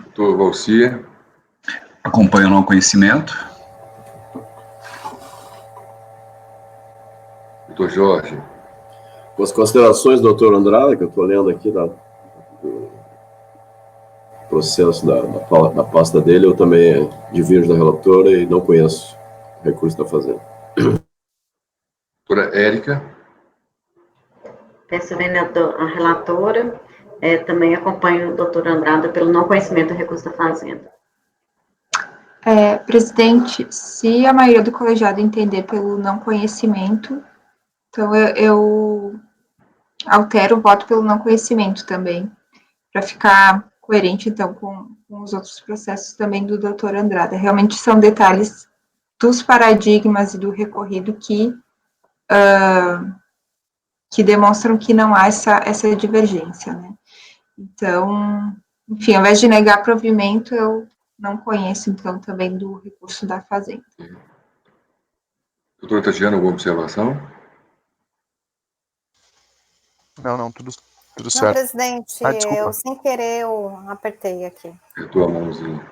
Doutor Valcia. Acompanho o não conhecimento. Doutor Jorge. Com as considerações do doutor Andrada, que eu estou lendo aqui do processo da pasta dele, eu também divirjo da relatora e não conheço o recurso da Fazenda. Doutora Érica. Peço vênia à relatora, também acompanho o doutor Andrada pelo não conhecimento do recurso da Fazenda. Presidente, se a maioria do colegiado entender pelo não conhecimento, então eu altero o voto pelo não conhecimento também, para ficar coerente, então, com os outros processos também do doutor Andrada. Realmente são detalhes dos paradigmas e do recorrido que demonstram que não há essa divergência, né? Então, enfim, ao invés de negar provimento, eu não conheço, então, também do recurso da Fazenda. Doutora Tatiana, alguma observação? Não, tudo certo. Não, presidente, eu sem querer eu apertei aqui. Apertou a mãozinha.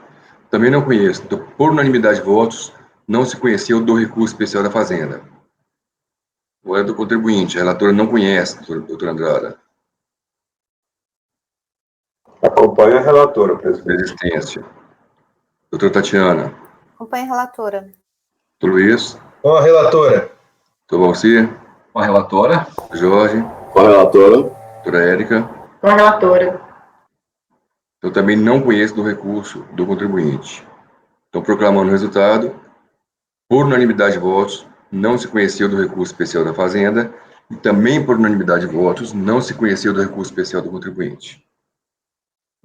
Também não conheço. Então, por unanimidade de votos, não se conheceu do recurso especial da Fazenda. Ou é do contribuinte, a relatora não conhece, doutor Andrada. Acompanha a relatora, presidente. Resistência. Doutora Tatiana. Acompanhe a relatora. Doutor Luiz. Com a relatora. Doutor Valcir. Com a relatora. Jorge. Com a relatora. Doutora Érica. Com a relatora. Eu também não conheço do recurso do contribuinte. Então, proclamando o resultado, por unanimidade de votos, não se conheceu do recurso especial da Fazenda e também por unanimidade de votos, não se conheceu do recurso especial do contribuinte.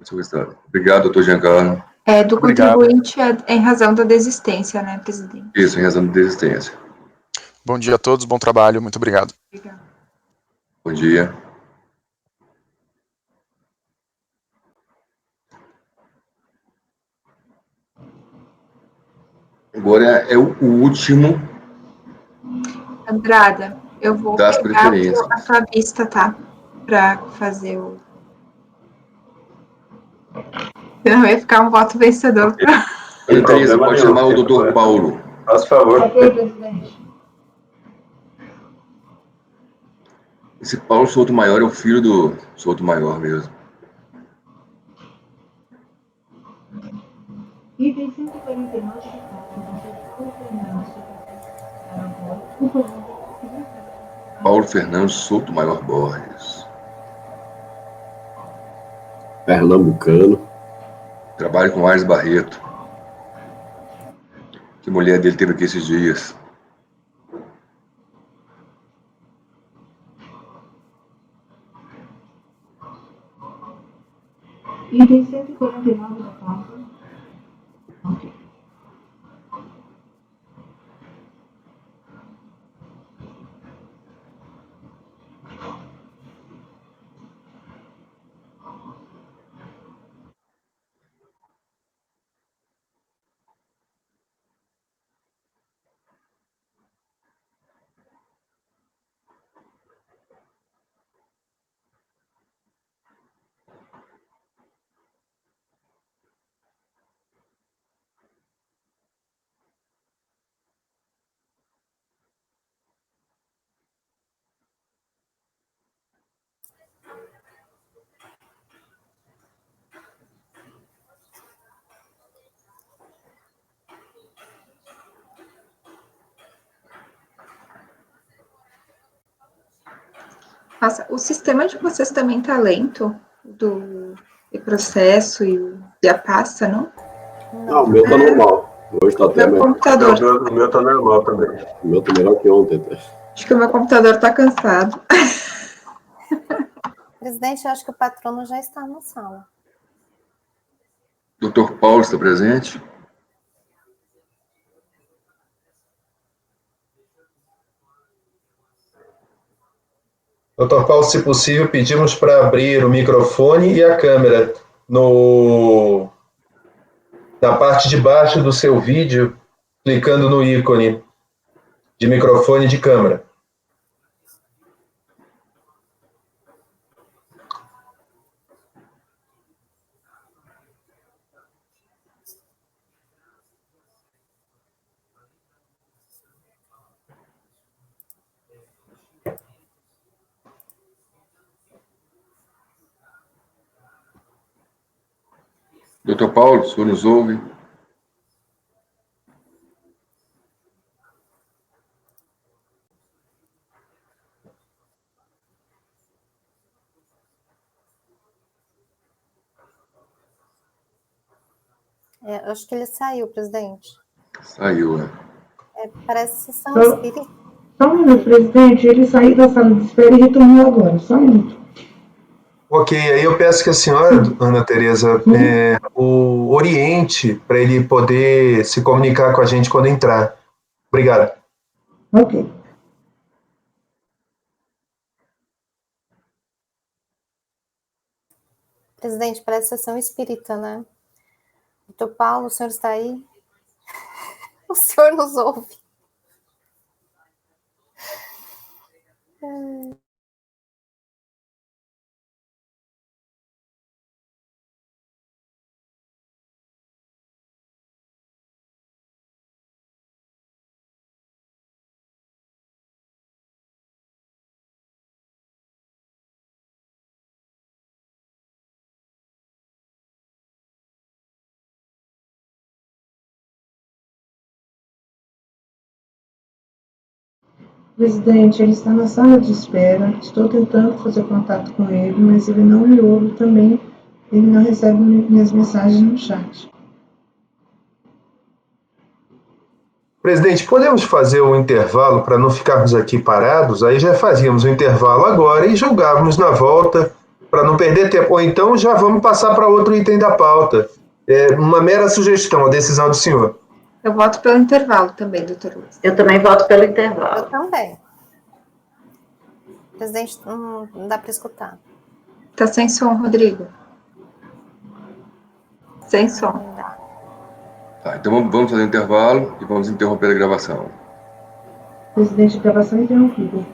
Esse é o resultado. Obrigado, doutor Giancarlo. Do Obrigado. contribuinte em razão da desistência, né, presidente? Isso, em razão de desistência. Bom dia a todos, bom trabalho, muito obrigado. Obrigada. Bom dia. Agora é o último. Andrada, eu vou das pegar preferências. a tua vista, tá? Para fazer o... Senão vai ficar um voto vencedor. Ana Teresa, pode chamar o doutor Paulo. Faz favor. Ok, presidente. Esse Paulo Souto Maior é o filho do Souto Maior mesmo. Item 149 da pauta, Paulo Fernando Souto Maior Borges. Pernambucano. Trabalho com Aires Barreto. Que mulher dele teve aqui esses dias. Item 149 da pauta. Ok. Nossa, o sistema de vocês também tá lento? Do processo e a pasta, não? Não, o meu tá normal. Hoje tá até Meu melhor. computador. O meu tá normal também. O meu tá melhor que ontem. Acho que o meu computador tá cansado. Presidente, eu acho que o patrono já está na sala. Doutor Paulo está presente? Doutor Paulo, se possível, pedimos para abrir o microfone e a câmera na parte de baixo do seu vídeo, clicando no ícone de microfone e de câmera. Doutor Paulo, o senhor nos ouve? Acho que ele saiu, presidente. Saiu, né? Parece sessão espírita. Só um minuto, presidente. Ele saiu da sala de espera e retornou agora. Só um minuto. Ok, aí eu peço que a senhora, Ana Teresa, o oriente para ele poder se comunicar com a gente quando entrar. Obrigado. Ok. Presidente, parece sessão espírita, né? Doutor Paulo, o senhor está aí? O senhor nos ouve? Presidente, ele está na sala de espera. Estou tentando fazer contato com ele, mas ele não me ouve também. Ele não recebe minhas mensagens no chat. Presidente, podemos fazer um intervalo para não ficarmos aqui parados? Aí já fazíamos o intervalo agora e julgávamos na volta para não perder tempo. Ou então já vamos passar para outro item da pauta. É uma mera sugestão, a decisão do senhor. Eu voto pelo intervalo também, doutor Luiz. Eu também voto pelo intervalo. Eu também. Presidente, não dá para escutar. Tá sem som, Rodrigo. Sem som. Não dá. Tá, então vamos fazer um intervalo e vamos interromper a gravação. Presidente, gravação interrompida.